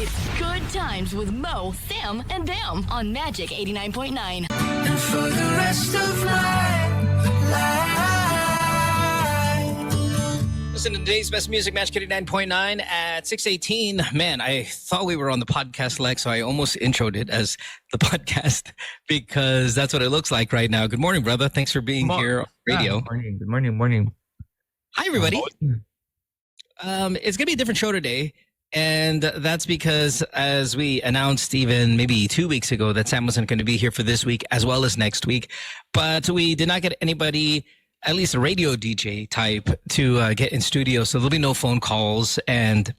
It's Good Times with Mo, Sam, and them on Magic 89.9. And for the rest of my life. Listen to today's best music, Magic 89.9 at 6:18. Man, I thought we were on the podcast, Lex, so I almost introed it as the podcast because that's what it looks like right now. Good morning, brother. Thanks for being here on radio. Good morning. Hi, everybody. It's going to be a different show today. And that's because, as we announced even maybe 2 weeks ago, that Sam wasn't going to be here for this week as well as next week. But we did not get anybody, at least a radio DJ type, to get in studio. So there'll be no phone calls. And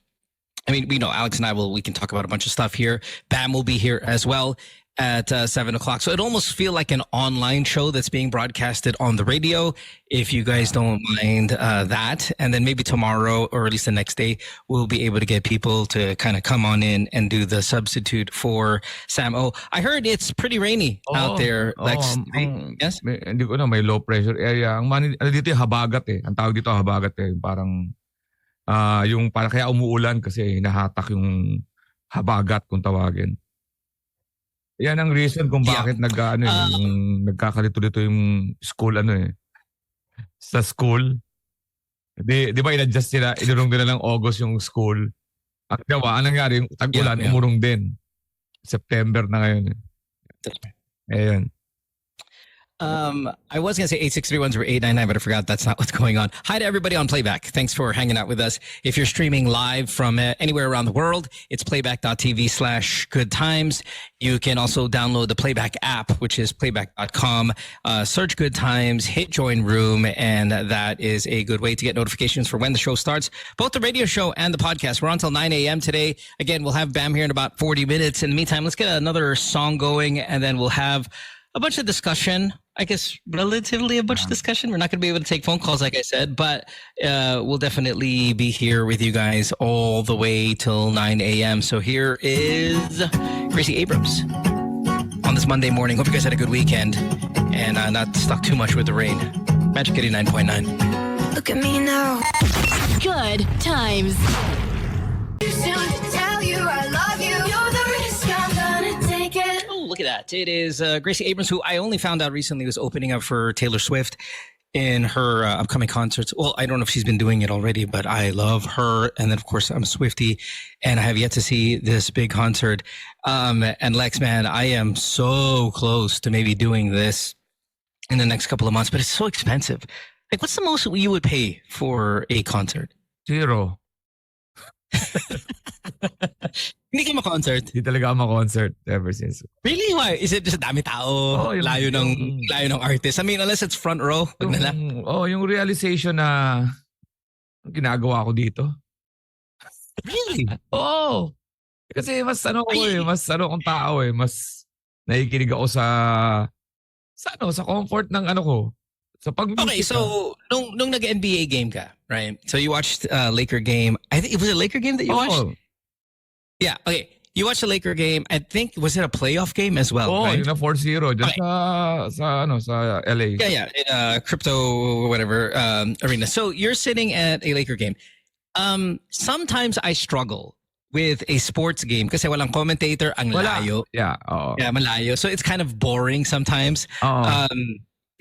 I mean, we know Alex and we can talk about a bunch of stuff here. Bam will be here as well at 7 o'clock. So it almost feel like an online show that's being broadcasted on the radio, if you guys don't mind that. And then maybe tomorrow, or at least the next day, we'll be able to get people to kind of come on in and do the substitute for Sam O. I heard it's pretty rainy out there. Lex. Yes? Hindi ko na, may low pressure area. Dito yung habagat eh. Ang tawag dito habagat eh. Parang, yung para kaya umuulan kasi hinahatak yung habagat kung tawagin. Yan ang reason kung bakit nagkakalito-lito yung school sa school. Di ba in-adjust sila, inurong nila ng August yung school. Ang gawa, anong nangyari, yung tag-ulan, umurong din. September na ngayon. Ayun. I was going to say 8631-0899, but I forgot that's not what's going on. Hi to everybody on Playback. Thanks for hanging out with us. If you're streaming live from anywhere around the world, it's playback.tv/good times. You can also download the Playback app, which is playback.com. Search Good Times, hit join room, and that is a good way to get notifications for when the show starts. Both the radio show and the podcast. We're on till 9 a.m. today. Again, we'll have Bam here in about 40 minutes. In the meantime, let's get another song going, and then we'll have a bunch of discussion. I guess relatively a bunch of discussion. We're not going to be able to take phone calls, like I said, but we'll definitely be here with you guys all the way till 9 a.m. So here is Gracie Abrams on this Monday morning. Hope you guys had a good weekend and not stuck too much with the rain. Magic 89.9. Look at me now. Good Times. Too soon to tell you I love you. You're the risk, I'm gonna take it. Oh, look at that. It is Gracie Abrams, who I only found out recently was opening up for Taylor Swift in her upcoming concerts. Well, I don't know if she's been doing it already, but I love her. And then, of course, I'm a Swiftie, and I have yet to see this big concert. And Lex, man, I am so close to maybe doing this in the next couple of months, but it's so expensive. Like, what's the most you would pay for a concert? 0. Hindi ka ma-concert? Hindi talaga ako ma-concert ever since. Really? Why? Is it just dami tao? Layo ng artist? I mean, unless it's front row. Yung realization na ginagawa ko dito. Really? Oo. Kasi mas akong tao eh. Mas nakikinig ako sa comfort ng ko. Okay, so nung nag-NBA game ka, right? So you watched Laker game. I think it was a Laker game that you watched? Yeah, okay. You watched the Laker game. I think, was it a playoff game as well, right? Yung na 4-0 dyan sa LA. Yeah, in crypto whatever arena. So you're sitting at a Laker game. Sometimes I struggle with a sports game kasi walang commentator, ang layo. Yeah, yeah, malayo. So it's kind of boring sometimes.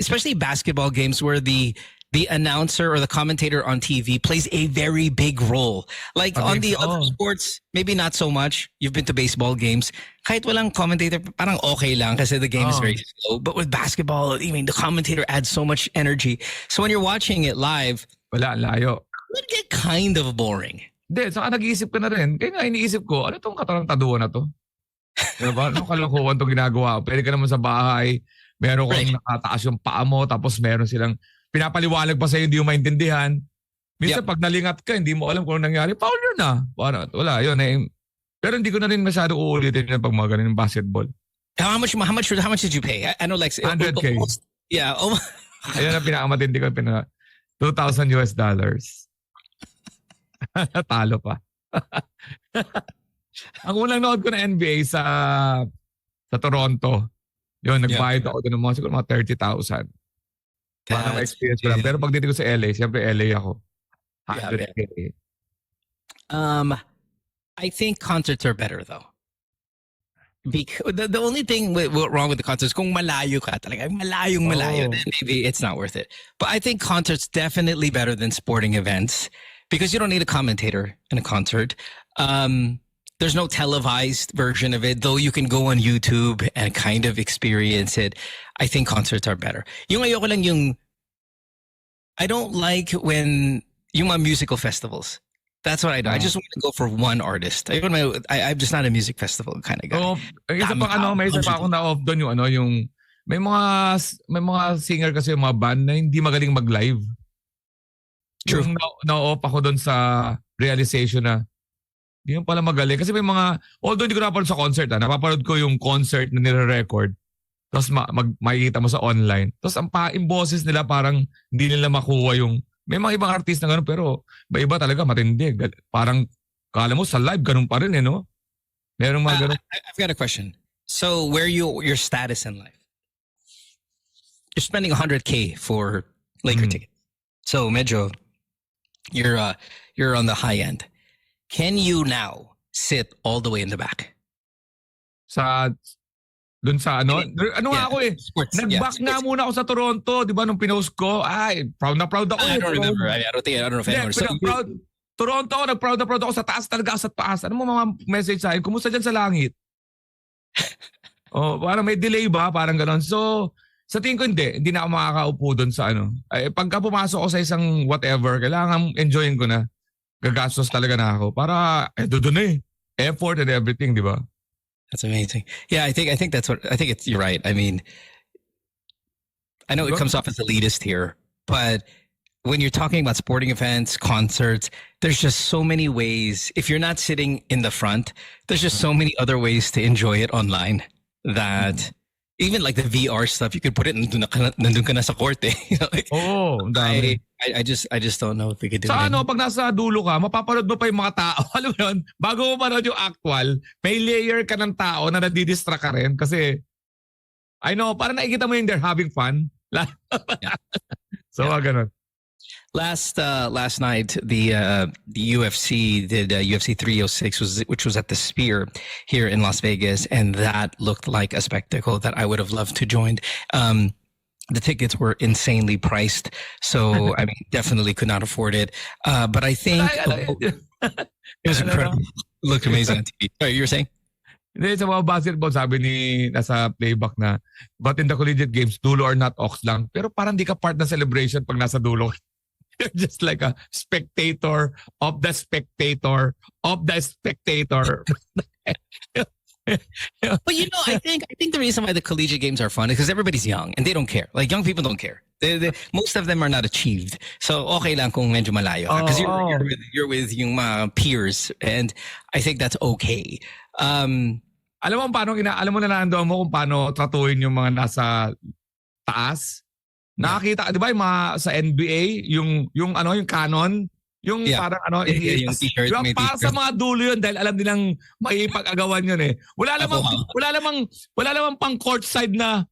Especially basketball games where the announcer or the commentator on TV plays a very big role. Like on the other sports, maybe not so much. You've been to baseball games. Kahit walang commentator, parang okay lang kasi the game is very slow. But with basketball, I mean, the commentator adds so much energy. So when you're watching it live, wala, layo. It would get kind of boring. Hindi, saka nag-iisip ka na rin. Kaya nga iniisip ko, ano itong katarantaduan na to? Diba? Anong kalokohan itong ginagawa? Pwede ka naman sa bahay, meron kang nakataas yung paa mo, tapos meron silang pinapaliwanag pa sa'yo, hindi mo maintindihan. Minsan pag nalingat ka, hindi mo alam kung anong nangyari, foul yun na. Wala, yun. Pero hindi ko na rin masyado uulitin yun pag mga ganun basketball. How much did you pay? I know like 100K. Yeah. Ayun ang pinakamatindi ko. $2,000. Talo pa. Ang unang nood ko na NBA sa Toronto, yun, nagbayad ako doon ng mga siguro mga 30,000. Para ma-experience ko lang. Pero pag dito ko sa LA, siyempre LA ako. 100K. I think concerts are better though. Because the only thing wrong with the concerts, kung malayo ka talaga, malayo, then maybe it's not worth it. But I think concerts definitely better than sporting events because you don't need a commentator in a concert. There's no televised version of it, though you can go on YouTube and kind of experience it. I think concerts are better. Yung ayoko lang yung, I don't like when yung mga musical festivals. That's what I do. I just want to go for one artist. I'm just not a music festival kind of guy. So, may isa pa akong na-off doon yung may mga singer kasi yung mga band na hindi magaling mag-live. True. Yung na-off ako doon sa realization na hindi yung pala magaling. Kasi may mga, although hindi ko napanood sa concert, napapanood ko yung concert na nire-record. Tapos makikita mo sa online. Tapos yung boses nila parang hindi nila makuha yung, may mga ibang artist na gano'n pero may iba talaga matindi. Parang kala mo sa live gano'n pa rin no? Meron mga gano'n. I've got a question. So where your status in life? You're spending 100K for Laker ticket. So medyo you're on the high end. Can you now sit all the way in the back? Doon sa ako Sports, nag-back nga muna ako sa Toronto, di ba, nung pinost ko. Ay, proud na proud ako. I don't remember. I don't know if anyone. So, Toronto ako, nag-proud na proud ako sa taas talaga, sa taas. Ano mo mga message sa akin? Kumusta dyan sa langit? Parang may delay ba? Parang gano'n. So, sa tingin ko hindi na ako makakaupo doon sa Ay, pagka pumasok ako sa isang whatever, kailangan enjoyin ko na. Gagastos talaga na ako. Para, doon effort and everything, di ba? That's amazing. Yeah, I think you're right. I mean, I know it comes off as elitist here, but when you're talking about sporting events, concerts, there's just so many ways. If you're not sitting in the front, there's just so many other ways to enjoy it online that even like the VR stuff, you could put it nandun ka na sa court eh. I just don't know if we could do it. Pag nasa dulo ka, mapapanood mo pa yung mga tao. Alam mo yun, bago mo manood yung actual, may layer ka ng tao na nadidistract ka rin kasi, I know, parang nakikita mo yung they're having fun. So, ganun. Last night, the UFC did UFC 306, which was at the Sphere here in Las Vegas, and that looked like a spectacle that I would have loved to join. The tickets were insanely priced, so I mean, definitely could not afford it. But I think it was incredible. It looked amazing on TV. Sorry, you were saying? Hindi, sa mga basketball, sabi ni nasa playback na, but in the collegiate games, dulo or not ox lang. Pero parang di ka part ng celebration pag nasa dulo. You're just like a spectator of the spectator of the spectator. But I think the reason why the collegiate games are fun is because everybody's young and they don't care. Like young people don't care. Most of them are not achieved. So okay lang kung medyo malayo because you're with yung mga peers, and I think that's okay. Alam mo na nandoon mo kung paano tratuhin yung mga nasa taas. Nakakita, di ba, yung mga sa NBA, yung canon, yung parang yung t-shirt, yung para sa mga dulo yun dahil alam nilang maipag-agawan yun eh. Wala namang pang courtside na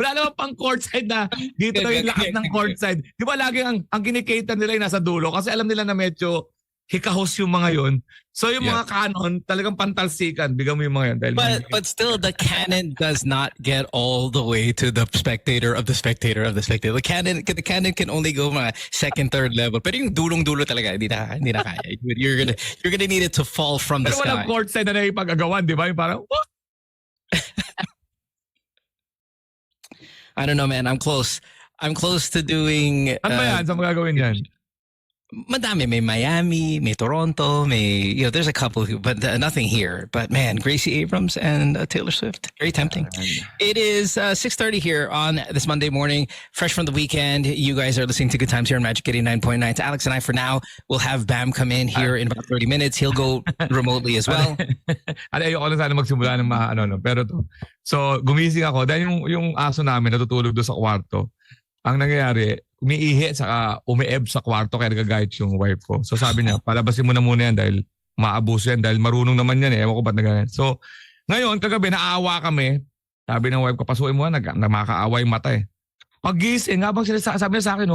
wala namang pang courtside na dito na yung lakas ng courtside. Di ba lagi ang kinikater nila yung nasa dulo kasi alam nila na medyo hikahos yung mga yun. So yung mga canon, talagang pantalsikan. Bigyan mo yung mga yun. But still, the canon does not get all the way to the spectator of the spectator of the spectator. The canon can only go mga second, third level. Pero yung dulong-dulo talaga, hindi na kaya. You're gonna need it to fall from the sky. Pero walang courtside na naipag-agawan, di ba? Yung parang, what? I don't know, man. I'm close to doing... Ano ba yan? Saan mo gagawin yan? Madami, may Miami, may Toronto, may there's a couple but nothing here. But man, Gracie Abrams and Taylor Swift, very tempting. It is 6:30 here on this Monday morning, fresh from the weekend. You guys are listening to Good Times here on Magic 89.9. To Alex and I, for now, we'll have Bam come in here in about 30 minutes. He'll go remotely as well. Ayoko na sana magsimula ng pero to. So gumising ako dahil yung aso namin natutulog doon sa kwarto. Ang nangyayari, umiihi saka umieb sa kwarto kaya nagagayat yung wife ko. So sabi niya, palabasin mo na muna yan dahil maabuso yan dahil marunong naman yan eh. Ewan ko ba't nagagayat. So ngayon, kagabi, naawa kami. Sabi ng wife ko, pasukin mo na makakaawa yung mata eh. Pag-gising, habang sabi niya sa akin,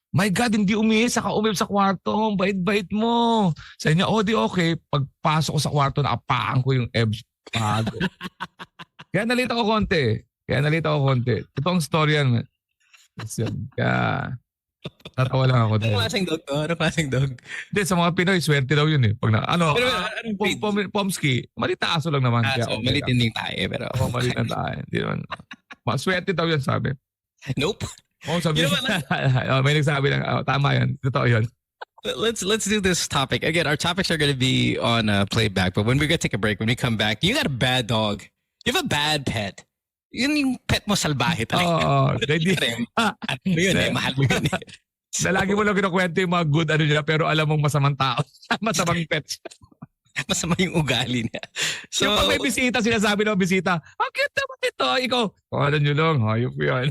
My God, hindi umihi, saka umib sa kwarto. Bait-bait mo. Sa niya, di okay. Pagpasok ko sa kwarto, nakapaan ko yung ebs. Kaya nalita ko konti. Ito ang story yan. Kaya, tatawa lang ako. Ano klaseng dog to? Ano klaseng dog? Hindi, sa mga Pinoy, swerte daw yun eh. Pag Pero anong breed? Pomsky, malita aso lang naman. Kaya, So, malitin din tayo. Pero, malita tayo. Hindi naman. Swerte daw yun, sabi. nope. Sabi. You know what, May nagsabi lang, tama yun. Totoo yun. Let's do this topic. Again, our topics are going to be on playback, but when we're going to take a break, when we come back, you got a bad dog. You have a bad pet. Yun yung pet mo salbahe talaga. Yun eh, mahal mo yun eh. Na lagi mo lang kinukwento yung mga good nila pero alam mong masamang tao. Masamang pets. Masama yung ugali niya. So, yung pag may bisita, sinasabi ng bisita, cute naman ito. Ikaw, ano nyo lang, hayop yan.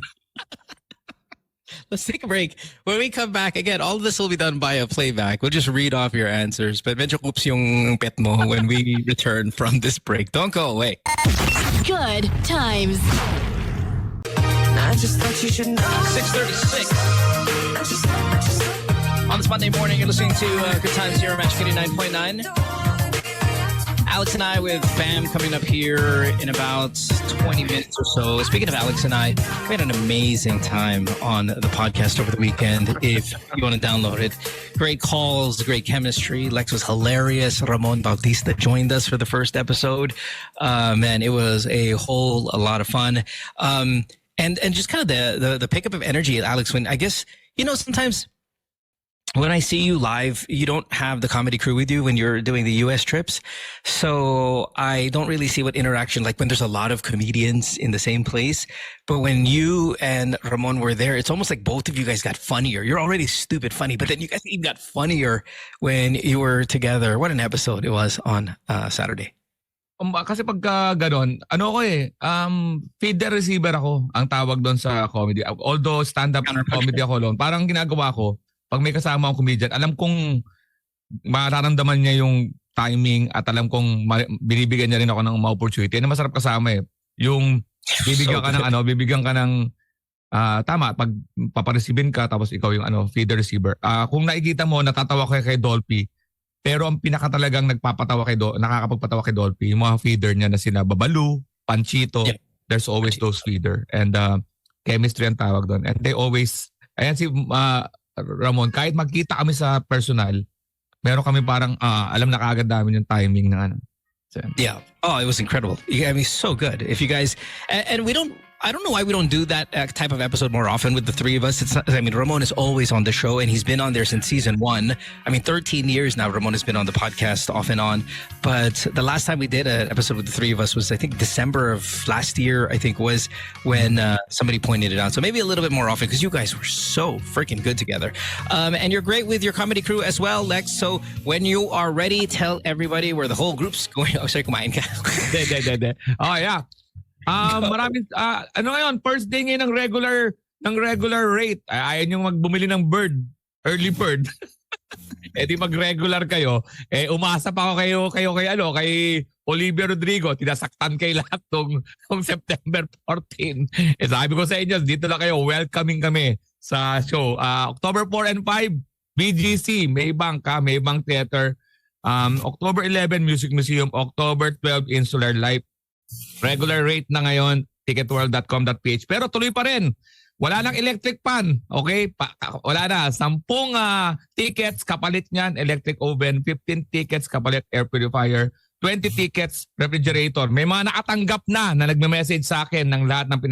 let's take a break. When we come back, again, all of this will be done by a playback. We'll just read off your answers. But medyo coops yung pet mo when we return from this break. Don't go away. Good times. I just thought you should know. 6:36. On this Monday morning, you're listening to Good Times here on Magic 89.9. Alex and I with Bam coming up here in about 20 minutes or so. Speaking of Alex and I, we had an amazing time on the podcast over the weekend. If you want to download it, great calls, great chemistry. Lex was hilarious. Ramon Bautista joined us for the first episode. Man, it was a lot of fun. And just kind of the pickup of energy at Alex when I guess, sometimes when I see you live, you don't have the comedy crew with you when you're doing the US trips. So I don't really see what interaction, like when there's a lot of comedians in the same place. But when you and Ramon were there, it's almost like both of you guys got funnier. You're already stupid funny, but then you guys even got funnier when you were together. What an episode it was on Saturday. Kasi pagka ganon, feeder receiver ako, ang tawag doon sa comedy. Although stand-up comedy ako doon, parang ginagawa ko, pag may kasama akong comedian, alam kong mararamdaman niya yung timing at alam kong binibigyan niya rin ako ng opportunity. Yan ang masarap kasama eh. Yung bibigyan ka ng tama, pag papareceivein ka tapos ikaw yung feeder receiver. Kung nakikita mo, natatawa ko kay Dolphy, pero ang pinaka talagang nakakapagpatawa kay Dolphy, yung mga feeder niya na sina Babalu, Panchito, there's always those feeder. And chemistry ang tawag doon. And they always, ayan si Ramon, kahit magkita kami sa personal, meron kami parang alam na kaagad namin yung timing ng So, yeah. Oh, it was incredible. I mean, so good. If you guys, and I don't know why we don't do that type of episode more often with the three of us. Ramon is always on the show and he's been on there since season 1. 13 years now Ramon has been on the podcast off and on. But the last time we did an episode with the three of us was, I think, December of last year, I think was when somebody pointed it out. So maybe a little bit more often because you guys were so freaking good together. And you're great with your comedy crew as well, Lex. So when you are ready, tell everybody where the whole group's going. Oh, sorry, kumain ka. Oh, yeah. Maraming ngayon, first day ngayon ng regular rate. Ayaw nyo magbumili ng early bird. Di mag-regular kayo. Umasa pa ako kay Olivia Rodrigo, tinasaktan kay lahat tong September 14. Sabi ko sa inyo, dito lang kayo, welcoming kami sa show. October 4 and 5, BGC, Maybank Theater. October 11, Music Museum. October 12, Insular Life. Regular rate na ngayon, ticketworld.com.ph. Pero tuloy pa rin. Wala nang electric pan. Okay? Wala na. 10 tickets kapalit niyan, electric oven. 15 tickets kapalit air purifier. 20 tickets refrigerator. May mga nakatanggap na nagme-message sa akin ng lahat ng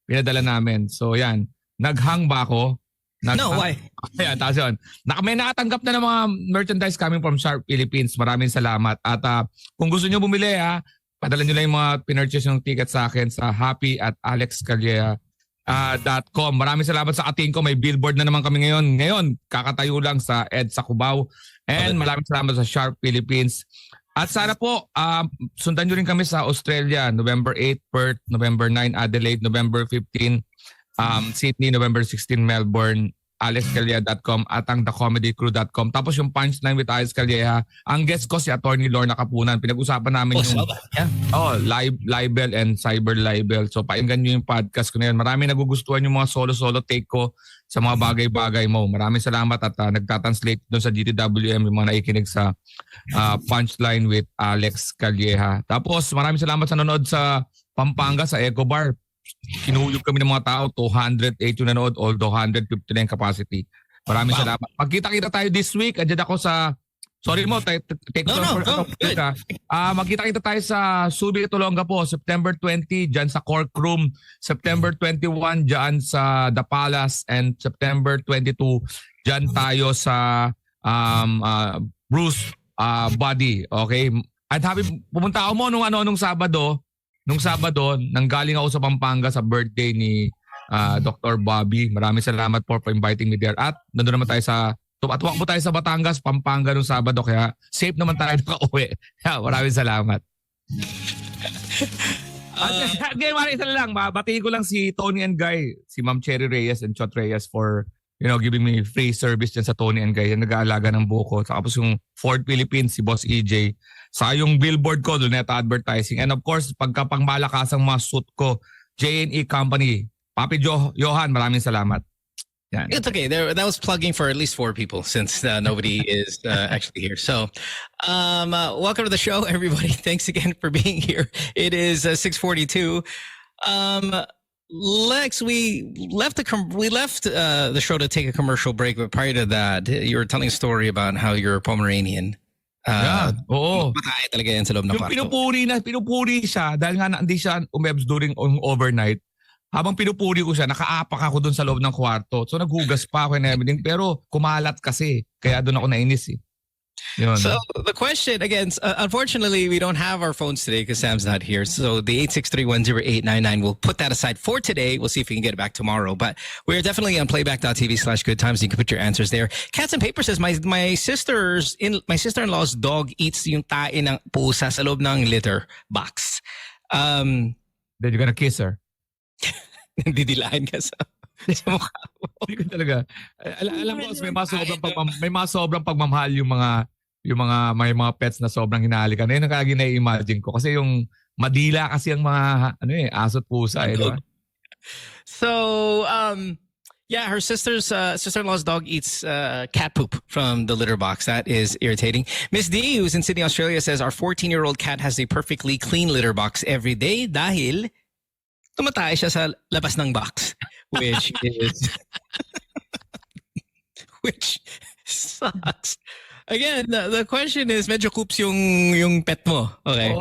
pinadala namin. So yan. Naghang ba ako? No, why? Ayan, tapos yun. May nakatanggap na ng mga merchandise coming from Sharp Philippines. Maraming salamat. At kung gusto nyo bumili padala nyo lang yung mga pinurchase yung ticket sa akin sa happy@alexcalea.com. Maraming salamat sa ating ko. May billboard na naman kami ngayon. Ngayon, kakatayo lang sa EDSA Cubao. And maraming salamat sa Sharp Philippines. At sana po, sundan nyo rin kami sa Australia. November 8, Perth. November 9, Adelaide. November 15, Sydney. November 16, Melbourne. alexcalleja.com at ang thecomedycrew.com. Tapos yung Punchline with Alex Calleja, ang guest ko si Attorney Lorna Kapunan. Pinag-usapan namin yung libel and cyber libel. So pakinggan nyo yung podcast ko na yun. Marami nagugustuhan yung mga solo-solo take ko sa mga bagay-bagay mo. Maraming salamat at nagtatranslate doon sa GTWM yung mga naikinig sa Punchline with Alex Calleja. Tapos maraming salamat sa nanonood sa Pampanga sa Eco Bar. Kinuyog kami ng mga tao, 208 yung nanood, although 150 na yung capacity. Maraming salamat. Magkita-kita tayo this week. Andiyan ako sa, sorry mo, take magkita-kita tayo sa Subic, Tolonga po, September 20, dyan sa Cork Room. September 21, dyan sa The Palace. And September 22, dyan tayo sa Bruce Body. Okay? At pumunta ako mo nung Sabado. Nung Sabado, nanggaling ako sa Pampanga sa birthday ni Dr. Bobby. Maraming salamat for inviting me there. At nandun naman tayo tumakbo tayo sa Batangas, Pampanga nung Sabado. Kaya safe naman tayo nakauwi. Kaya maraming salamat. Again, isa lang. Batiin ko lang si Tony and Guy, si Ma'am Cherry Reyes and Chot Reyes for giving me free service dyan sa Tony and Guy. Yan nag-aalaga ng buko. Tapos yung Ford Philippines, si Boss EJ. Sa yung billboard ko, Luneta Advertising. And of course, pagkapangmalakasang mga suit ko, J&E Company. Papi Johan, maraming salamat. Yan. It's okay. That was plugging for at least 4 people since nobody is actually here. So, welcome to the show, everybody. Thanks again for being here. It is 6:42. Lex, we left the show to take a commercial break, but prior to that, you were telling a story about how you're Pomeranian. Oo. Matay talaga yan sa loob ng kwarto. Pinupuri siya dahil nga hindi siya umebs during overnight. Habang pinupuri ko siya, nakaapak ako doon sa loob ng kwarto. So naghugas pa ako and everything. Pero kumalat kasi. Kaya doon ako nainis eh. Yun. So the question again, unfortunately, we don't have our phones today because Sam's not here. So the 863-10899, we'll put that aside for today. We'll see if we can get it back tomorrow. But we're definitely on playback.tv/goodtimes. You can put your answers there. Cats and Paper says, my sister-in-law's dog eats yung tae ng pusa sa loob ng litter box. Then you're gonna kiss her. Didilaan ka sa mukha mo. Hindi ko talaga. Alam mo, may mga sobrang pagmamahal yung mga pets na sobrang hinahalikan. Yun ang kaging na-imagine ko. Kasi yung madila kasi ang mga aso at pusa. Diba? So, yeah, her sister-in-law's dog eats cat poop from the litter box. That is irritating. Miss D, who's in Sydney, Australia, says our 14-year-old cat has a perfectly clean litter box every day dahil tumatay siya sa labas ng box, which sucks. Again, the question is, medyo coops yung pet mo. Okay.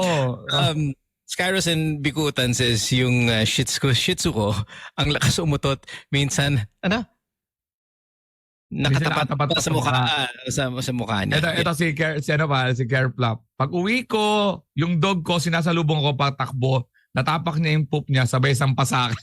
Skyros and Bikutan says yung shih tzu ko, ang lakas umutot. Minsan, nakatapat pa sa mukha, sa mukha niya. Ito si Care Flop. Pag uwi ko, yung dog ko, sinasalubong ko patakbo, natapak niya yung poop niya, sabay sampa sa akin.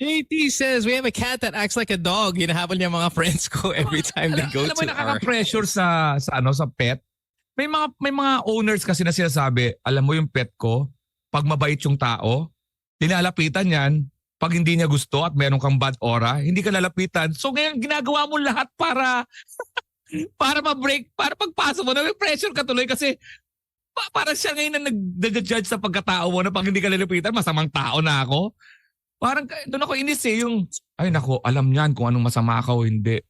JT says, we have a cat that acts like a dog. Hinahabol niya mga friends ko every time they go to our... Nakaka-pressure sa pet. May mga owners kasi na sinasabi, alam mo yung pet ko, pag mabait yung tao, linalapitan yan. Pag hindi niya gusto at meron kang bad aura, hindi ka lalapitan. So ngayon, ginagawa mo lahat para ma-break, para pagpasok mo na may pressure ka tuloy kasi parang siya ngayon na nag-judge sa pagkatao mo na pag hindi ka lalapitan, masamang tao na ako. Parang doon ako inis eh, yung, ay nako, alam niyan kung anong masama ka o hindi.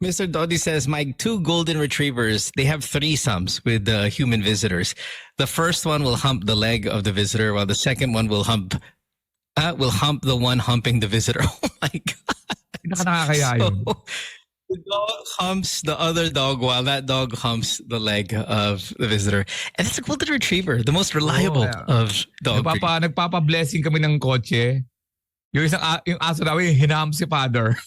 Mr. Dodi says, my 2 golden retrievers, they have threesomes with human visitors. The first one will hump the leg of the visitor while the second one will hump the one humping the visitor. Oh my God. Nakakaya yun. So, the dog humps the other dog while that dog humps the leg of the visitor. And it's a golden retriever, the most reliable of dog breeds. Nagpapa-blessing kami ng kotse. Yung aso namin, hinaham si father.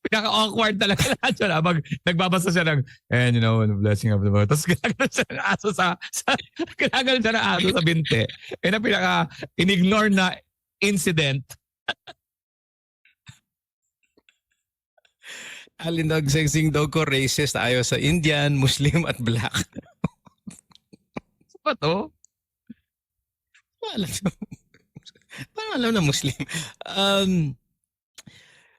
Pinaka-awkward talaga lahat siya. Nagbabasa siya ng, and you know, the blessing of the Lord. Tapos ginagalan siya ng aso ginagalan siya ng aso sa binte. And ang pinaka-inignore na incident. Alindog sexing dog ko racist, ayaw sa Indian, Muslim at black. Ano ba to? Parang alam na Muslim.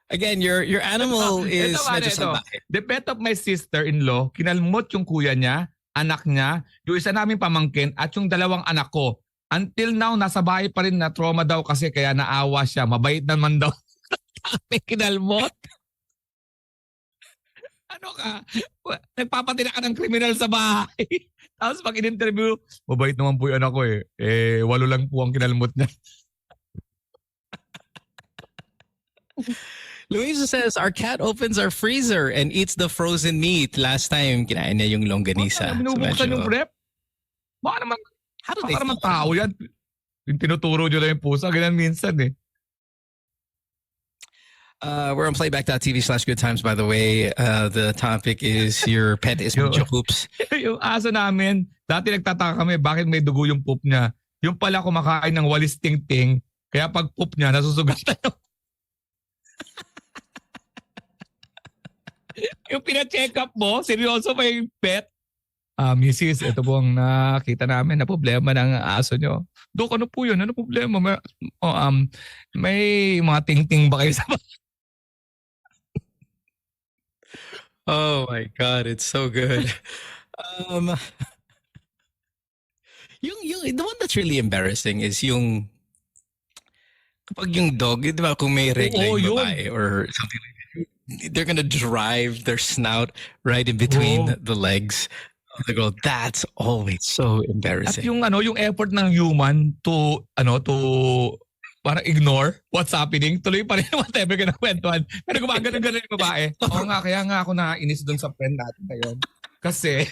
Again, your animal is Ito, medyo ito. salbahe. The pet of my sister-in-law, kinalmot yung kuya niya, anak niya, yung isa naming pamangkin, at yung dalawang anak ko. Until now, nasa bahay pa rin na trauma daw kasi kaya naawa siya. Mabait naman daw. Kinalmot. Ano ka? Nagpapatina ka ng kriminal sa bahay. Tapos pag in-interview, mabait naman po yung anak ko eh. 8 lang po ang kinalmot niya. Luisa says, our cat opens our freezer and eats the frozen meat. Last time, kinain niya yung longganisa. Binubuksan yung rep. Baka naman, How do they naman tao yan. Yung tinuturo nyo lang yung pusa, ganyan minsan eh. We're on playback.tv/good times, by the way. The topic is your pet is medyo hoops. Yung aso namin, dati nagtataka kami bakit may dugo yung poop niya. Yung pala kumakain ng walis ting-ting, kaya pag poop niya, nasusugatan yung... yung pina-check up mo, seryoso pa yung pet. Mrs., ito po ang nakita namin na problema ng aso nyo. Dok, ano po yun? Ano problema? May mga ting-ting ba kayo sa Oh my God, it's so good. The one that's really embarrassing is yung kapag yung dog, di ba, kung may regla yung babae or something like that, they're gonna drive their snout right in between the legs of the girl. That's always so At embarrassing. yung effort ng human to para ignore what's happening, tuloy pa rin whatever ka na kwentuhan. Pero gumagano-gano yung babae. Oo nga, kaya nga ako nainis doon sa friend natin ngayon. Kasi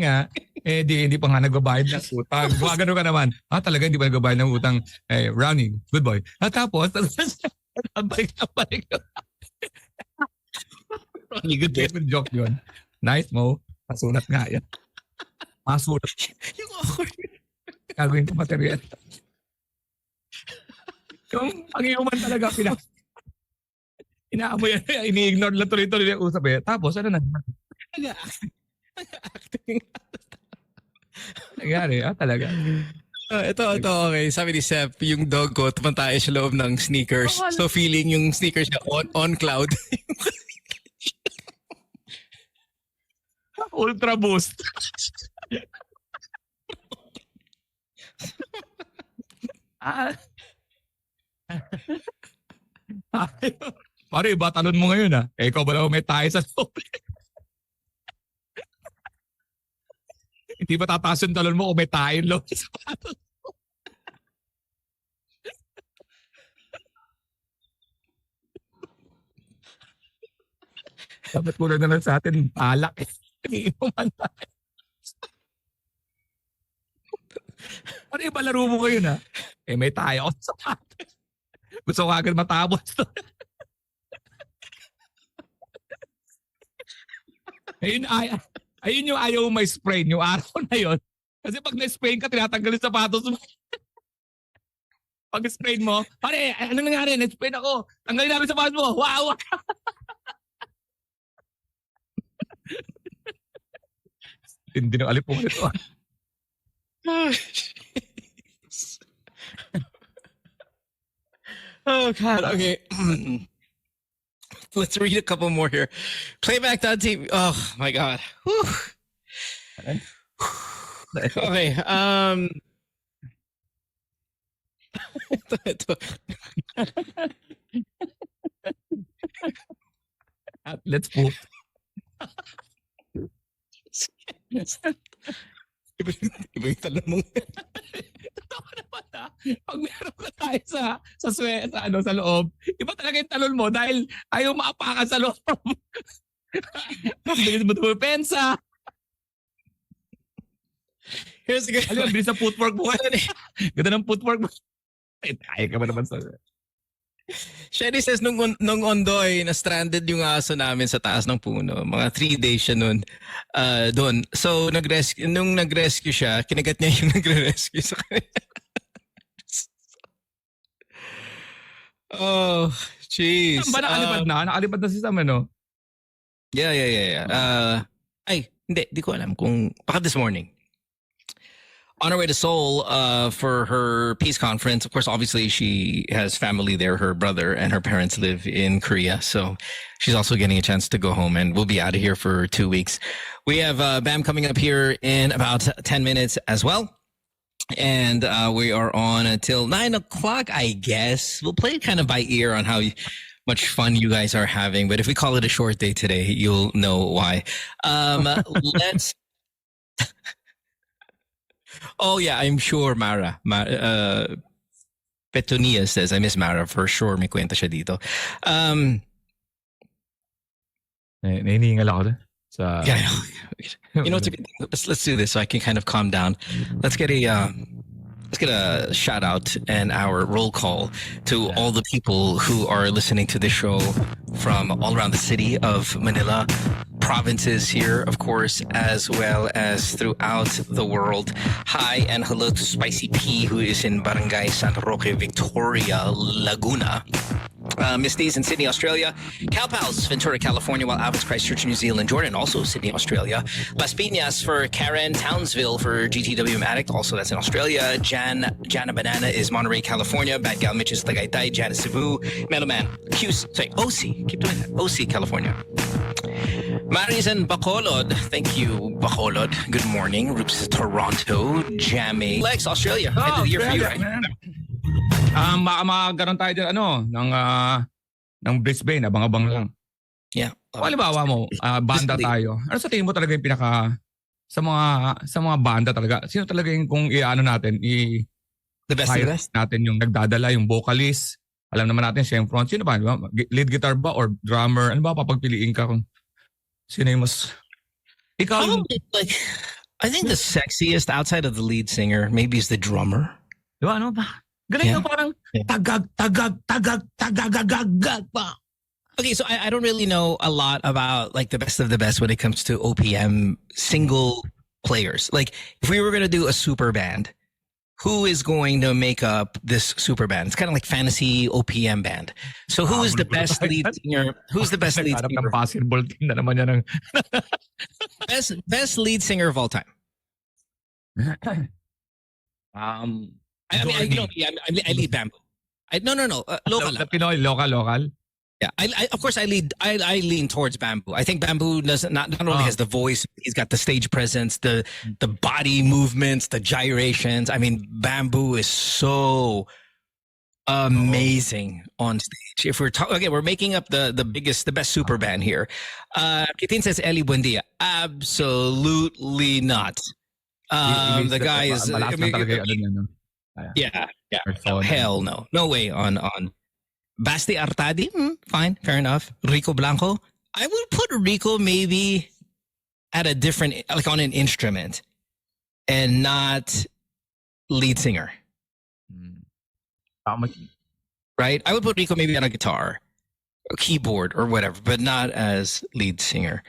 nga, hindi pa nga nagbabayad ng utang. Gumagano ka naman. Talaga hindi pa nagbabayad ng utang. Brownie, good boy. At tapos, balik. Brownie, good boy. Joke yun. Nice mo. Masulat nga yan. Masulat. Yung awkward. Gagawin ko material. Yung pang-iuman talaga, inaamoy yan, ini-ignore lang tuloy-tuloy yung usap eh. Tapos, ano na? Acting. Nangyari, talaga. Ito, okay. Sabi ni Sep, yung dog ko, tumantayo sa loob ng sneakers. So feeling yung sneakers niya on cloud. Ultra boost. Pare, iba talon mo ngayon ikaw ba lang may tayo sa loob? Hindi ba tataas yung talon mo kung may tayo yung loob sa sapatos? Dapat kulang na lang sa atin, alak Nag-iinuman tayo. Ano yung palaro mo ngayon may tayo ako sa sapatos. Gusto ko agad matapos to. Ayun yung ayaw may sprain yung araw na yon. Kasi pag na-sprain ka, tinatanggal yung sapatos mo. Pag sprain mo, pare, ano nangyari? Na-sprain ako. Tanggalin namin sapatos mo. Wow! Hindi nang alipong ito. Oh God. Okay. Let's read a couple more here. Playback.tv. Oh my God. Whew. Okay. ito. Let's move. Iba yung talon mo. Totoo naman pag meron ka tayo sa loob, iba talaga yung talon mo dahil ayaw maapakan sa loob. Bilis mo pensa. Here's the good Alam, bilis sa footwork mo. Ganda ng footwork mo. Kaya ka ba naman sa... Sherry says nung Ondoy na stranded yung aso namin sa taas ng puno. Mga 3 days siya doon. So nung nag-rescue siya, kinagat niya yung nagre-rescue sa kanya. Oh, Jeez. Sam ba nakalipad na? Nakalipad na si Sam, ano? Yeah. Ay, di ko alam kung baka this morning. On her way to Seoul for her peace conference. Of course, obviously, she has family there. Her brother and her parents live in Korea. So she's also getting a chance to go home, and we'll be out of here for 2 weeks. We have Bam coming up here in about 10 minutes as well. And we are on until 9 o'clock, I guess. We'll play it kind of by ear on how much fun you guys are having. But if we call it a short day today, you'll know why. Let's... Oh, yeah, I'm sure Mara. Petunia says, I miss Mara for sure. May kwenta siya dito. Nainingal ako doon. Yeah, you know, it's a good thing. Let's do this so I can kind of calm down. Let's get a shout out and our roll call to all the people who are listening to this show from all around the city of Manila, provinces here, of course, as well as throughout the world. Hi and hello to Spicy P, who is in Barangay San Roque, Victoria, Laguna. Miss D's in Sydney, Australia. Cal Pals, Ventura, California, while Alvin's Christchurch, New Zealand. Jordan, also Sydney, Australia. Las Piñas for Karen. Townsville for GTWM Addict, also that's in Australia. Jana Banana is Monterey, California. Bad Gal Mitch is Tagaytay. Jana Cebu. Metalman, OC. Keep doing that. OC, California. Maris and Bacolod. Thank you, Bacolod. Good morning. Roops, Toronto. Jamie. Lex, Australia. End of the year for you, right? Magkaroon tayo dyan, ng Brisbane, abang-abang lang. Yeah. Kung halimbawa mo, banda tayo. Ano sa tingin mo talaga yung sa mga banda talaga, sino talaga yung kung natin, the best natin yung nagdadala, yung vocalist, alam naman natin siya yung front, sino ba? Lead guitar ba or drummer? Ano ba papagpiliin ka kung sino yung mas... Ikaw yung... I think the sexiest outside of the lead singer maybe is the drummer. Di ba? Ano ba? Galing parang tagag pa. Okay, so I don't really know a lot about like the best of the best when it comes to OPM single players. Like if we were going to do a super band, who is going to make up this super band? It's kind of like fantasy OPM band. So who is the best lead singer? Who's the best lead singer? Basketball team na naman yan. Best lead singer of all time. I lead Bamboo. No. Local. Pinoy, local. Yeah, of course I lean towards Bamboo. I think Bamboo not only has the voice, he's got the stage presence, the body movements, the gyrations. I mean, Bamboo is so amazing on stage. If we're talking, okay, we're making up the best super band here. Kitin says Eli Buendia. Absolutely not. The guy is. Yeah. Hell no. No way on Basti Artadi. Fine, fair enough. Rico Blanco. I would put Rico maybe at a different, like on an instrument and not lead singer. Right? I would put Rico maybe on a guitar or keyboard or whatever, but not as lead singer.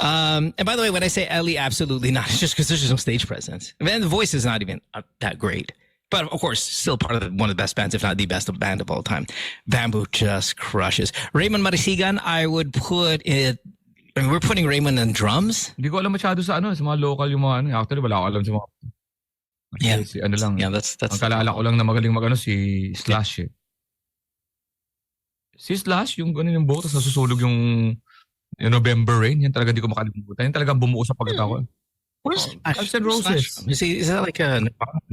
And by the way, when I say Ellie, absolutely not. It's just because there's just no stage presence. I mean, the voice is not even that great. But of course, still part of one of the best bands, if not the best band of all time. Bamboo just crushes. Raymond Marisigan, I would put it. I mean, we're putting Raymond on drums. Hindi ko alam masyado sa mga local yung mga Actually, wala ko alam sa mga. Yeah. Si lang. Yeah, that's. Ang kalala ko lang na magaling si Slash eh. Si Slash, yung yung buhok, tapos nasusulog yung November Rain. Yan talaga hindi ko makalimutan. Yan talaga bumuo sa pagkata ko. Where's Guns N' Roses? Is that like a?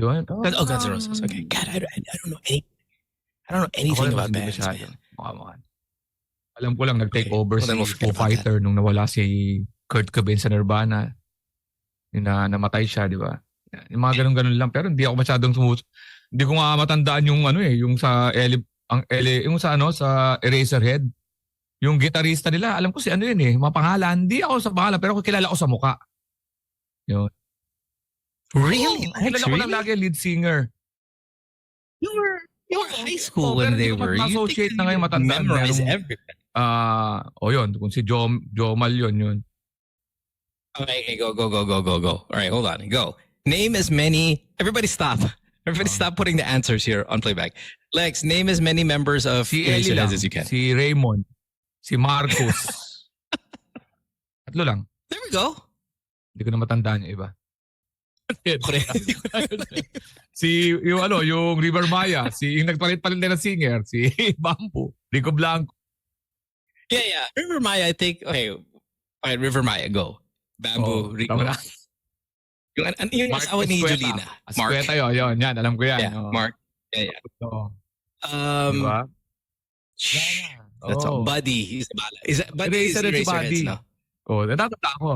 Oh, Guns N' Roses. Okay. God, I don't know any. I don't know anything about bands. Alam ko lang nag-take over si Foo Fighter nung nawala si Kurt Cobain sa Nirvana. Namatay siya, di ba? Yung mga ganun-ganun lang. Pero hindi ako masyadong hindi ko nga matandaan yung yung sa sa Eraserhead. Yung gitarista nila, alam ko si yun mga pangalan. Hindi ako sa pangalan, pero kilala ko sa mukha. Yun. Really? Kilala ko lang lagi lead singer. You were high school when they were. You associate na ngayon matandaan. Memorize everything. Yun. Kung si Jomal yun. Okay, go. All right, hold on. Go. Name as many. Everybody stop. Everybody stop putting the answers here on playback. Lex, name as many members of Si Ellie lang, Eraserheads as you can. si Raymond, si Marcos. Tatlo lang. There we go. Hindi ko na matandaan yung iba. yung River Maya, yung nagpalit-palit na ng singer, si Bamboo, Rico Blanco. Yeah. River Maya, I think. Okay, River Maya, go. Bamboo, Rico. Tama na. Yung asawa ni Escueta. Julina. Mark. Escueta yun, yan, alam ko yan. Yeah, oh. Mark. Yeah. So, Um, diba? That's all. Buddy. He's the bala. Is that Buddy? Is Eraser at si Eraserheads, Buddy. no? Oh, natatanda ako.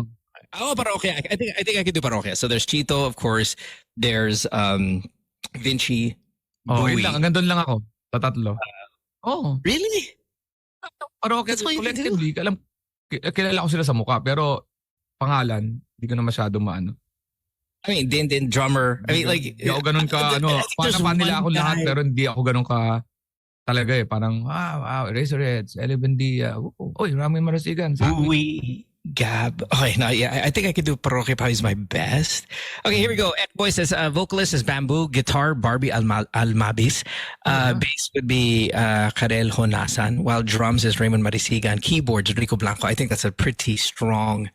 Oh, parokya. I think I could do parokya. So there's Chito, of course. There's Vinci. Oh, Bowie. yun lang. Hanggang doon lang ako. Tatatlo. Oh, Really? pero That's what you can do. collectively, kilala ko sila sa mukha, pero pangalan, hindi ko na masyado maano. I mean, Din drummer. I mean, like, Hindi ako ganun ka, I think there's fan nila ako one lahat, guy. pero hindi ako ganun ka talaga eh. Parang, wow, Eraserheads, Ellie Buendia, oy, Rami Marasigan. Bowie, Gab. Okay, no, yeah, I think I could do parokya probably is my best. Okay, here we go. Boy says vocalist is Bamboo, guitar Barbie Almabis, bass would be Karel Honasan, while drums is Raymond Marisigan, keyboards Rico Blanco. I think that's a pretty strong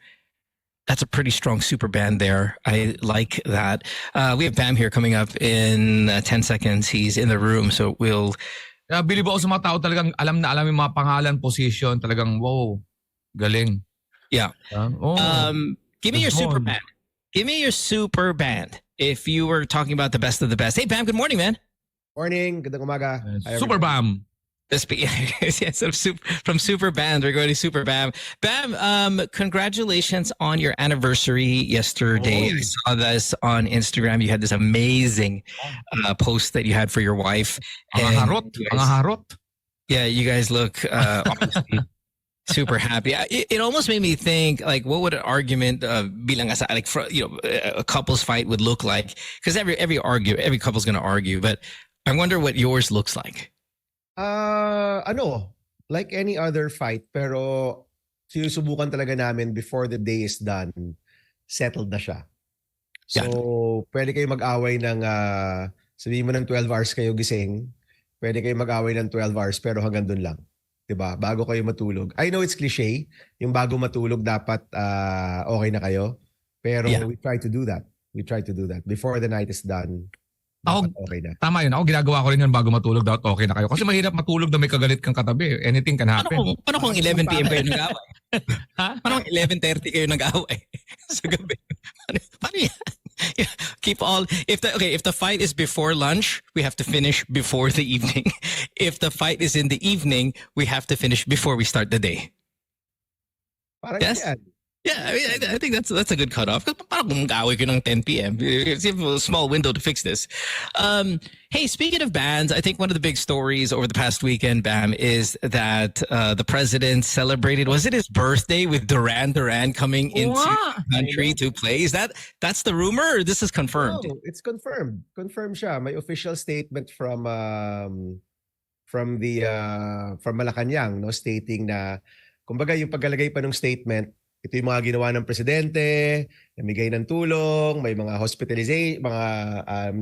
super band there. I like that. We have Bam here coming up in 10 seconds. He's in the room, so we'll. Bilib ako sa mga tao talagang alam na alam yung mga pangalan, position, talagang wow, galing. Yeah. Give me your super Guzman. band. Give me your super band. If you were talking about the best of the best. Hey, Bam, good morning, man. Morning, gandang umaga. Hi, Super everybody. Bam. Yes, from Super Band, we're going to Super Bam. Bam, congratulations on your anniversary yesterday. Oh. I saw this on Instagram. You had this amazing post that you had for your wife. Mga harot. you Mga guys- harot. Yeah, you guys look honestly super happy. It almost made me think, like, what would an argument bilang asa, like, a couple's fight would look like? Because every couple's going to argue, but I wonder what yours looks like. Like any other fight, pero sinusubukan talaga namin before the day is done, settled na siya. So, pwede kayo mag-away ng, sabihin mo ng 12 hours kayo gising, pwede kayo mag-away ng 12 hours pero hanggang dun lang. 'Di ba? Bago kayo matulog. I know it's cliche, yung bago matulog dapat okay na kayo. Pero Yeah. we try to do that. Before the night is done, dapat okay na. Tama yun. Ako ginagawa ko rin yun bago matulog dapat okay na kayo. Kasi mahirap matulog na may kagalit kang katabi. Anything can happen. Paano kung 11 p.m. kayo nag-away? Ha? Paano kung 11:30 kayo nag-away sa gabi? Paano yan? Yeah, if the fight is before lunch, we have to finish before the evening. If the fight is in the evening, we have to finish before we start the day. Parang Yes. yan. Yeah, I mean, I think that's a good cutoff. Parang kung mag-away ka ng 10 p.m. It's a small window to fix this. Hey, speaking of bands, I think one of the big stories over the past weekend, Bam, is that the president celebrated, was it his birthday with Duran Duran coming into the country to play? That's the rumor or this is confirmed? No, it's confirmed. Confirmed siya. May official statement from Malacanang, no, stating na kumbaga yung paglalagay pa ng statement, ito yung mga ginawa ng presidente, namigay ng tulong, may mga hospitalization, mga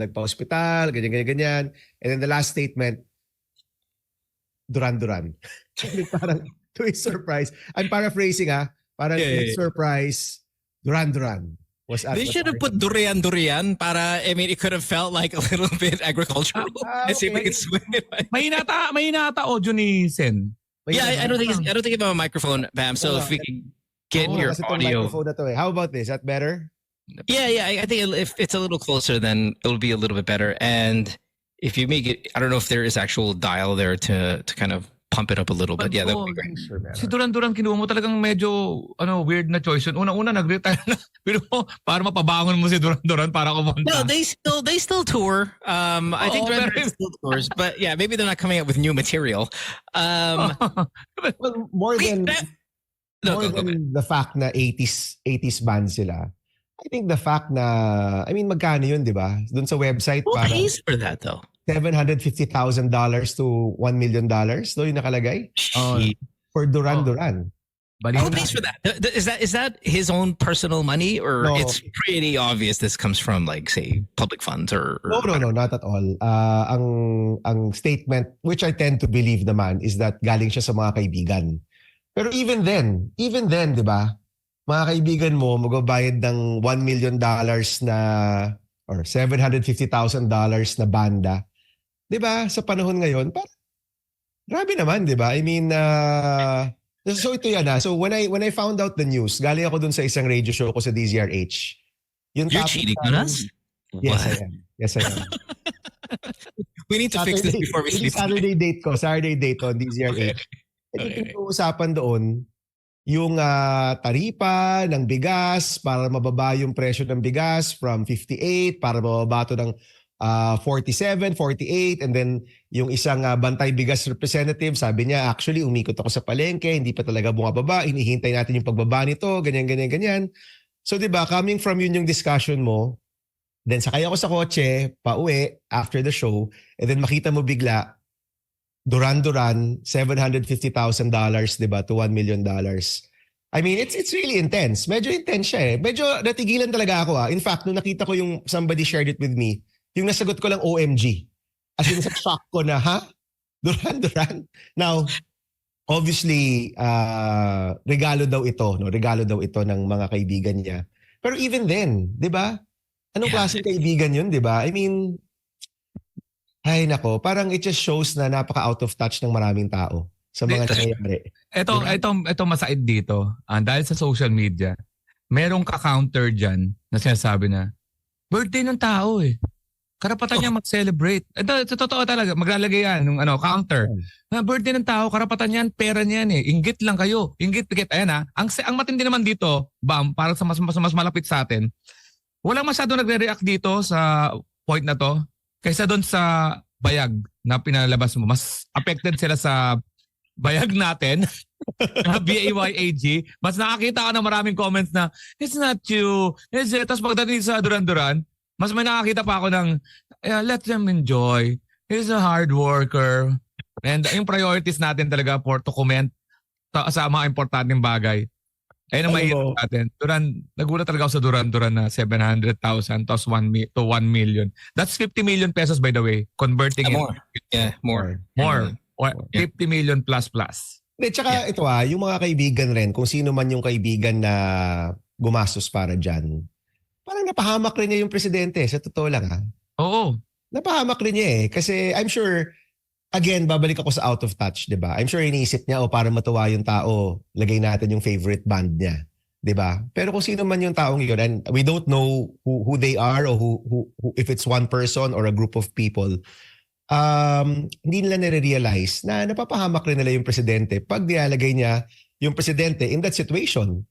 nagpa-hospital, ganyan. And then the last statement, Duran. Parang to his surprise. I'm paraphrasing parang to his surprise, Duran was at They should have put Durian para, I mean, it could have felt like a little bit agricultural. Let's see if we can swing it. Mahina ata audio ni Sen. Yeah, I don't think you have a microphone, Bam. So if we can get your kasi itong audio. microphone na to. How about this? Is that better? Yeah. I think if it's a little closer, then it'll be a little bit better. And if you make it, I don't know if there is actual dial there to kind of pump it up a little bit. Yeah, that would be great. Sure, better. Si Duran kinuha mo talagang medyo weird na choice yun. Una nag-retire na. Pero para mapabangon mo si Duran para kumunta. No, they still tour. I think Duran Duran still tours, but yeah, maybe they're not coming up with new material. Well, more than No, go ahead. the fact na 80s band sila. I think the fact na, I mean, magkano yun, di ba? Doon sa website, Who parang pays for that though? $750,000 to $1 million. No, yung nakalagay? Shit. For Duran. Baliw Who na. pays for that? Is that his own personal money, or No. it's pretty obvious this comes from, like, say, public funds or No, not at all. Ang statement, which I tend to believe naman, is that galing siya sa mga kaibigan. Pero even then, di ba? Mga kaibigan mo, magbabayad ng $1 million na or $750,000 na banda. Di ba? Sa panahon ngayon, grabe naman, di ba? I mean, so ito yan. So when I found out the news, galing ako dun sa isang radio show ko sa DZRH. Yung you're topic cheating on namin- us? Yes, What? I am. Yes, I am. We need to fix this before we sleep. Saturday date on DZRH. Okay. Ito usapan doon, yung taripa ng bigas para mababa yung presyo ng bigas from 58 para mababa to ng 47, 48, and then yung isang bantay bigas representative, sabi niya, actually umikot ako sa palengke, hindi pa talaga bumababa, hinihintay natin yung pagbaba nito, ganyan. So 'di ba, coming from yun yung discussion mo, then sakay ako sa kotse, pauwi after the show, and then makita mo bigla Duran, $750,000, 'di ba, to $1 million. I mean, it's really intense. Medyo intense siya eh. Medyo natigilan talaga ako. In fact, nung nakita ko yung somebody shared it with me, yung nasagot ko lang OMG. As in, sa shock ko na, ha? Duran. Now, obviously, regalo daw ito, no? Regalo daw ito ng mga kaibigan niya. Pero even then, 'di ba? Anong klaseng kaibigan 'yun, 'di ba? I mean, ay nako, parang it just shows na napaka out of touch ng maraming tao sa mga nangyayari. Ito masait dito. Dahil sa social media, merong ka-counter dyan na sinasabi na, birthday ng tao eh. Karapatan niya mag-celebrate. Ito totoo talaga. Maglalagay yan ng counter. Birthday ng tao, karapatan niyan, pera niyan eh. Inggit lang kayo. Inggit. Ayan ang matindi naman dito, Bam, para sa mas malapit sa atin, walang masyado nagre-react dito sa point na to kaysa doon sa bayag na pinalabas mo. Mas affected sila sa bayag natin, BAYAG. Mas nakakita ka ng maraming comments na, it's not you. Is it? Tapos pagdating sa Duran, mas may nakakita pa ako ng, let them enjoy. He's a hard worker. And yung priorities natin talaga for to comment sa mga importanteng bagay. Ayun ang mahirap natin. Nagulat talaga ako sa Duran na 700,000 tapos 1 million. That's 50 million pesos, by the way. Converting More. Yeah, more. More. 50 million plus. Tsaka ito yung mga kaibigan rin, kung sino man yung kaibigan na gumastos para dyan, parang napahamak rin niya yung presidente. Sa totoo lang Oo. Napahamak rin niya eh. Kasi I'm sure, again, babalik ako sa out of touch, di ba? I'm sure iniisip niya, para matuwa yung tao, lagay natin yung favorite band niya. Di ba? Pero kung sino man yung taong yun, and we don't know who they are or who if it's one person or a group of people, hindi nila nare-realize na napapahamak rin nila yung presidente pag nilalagay niya yung presidente in that situation.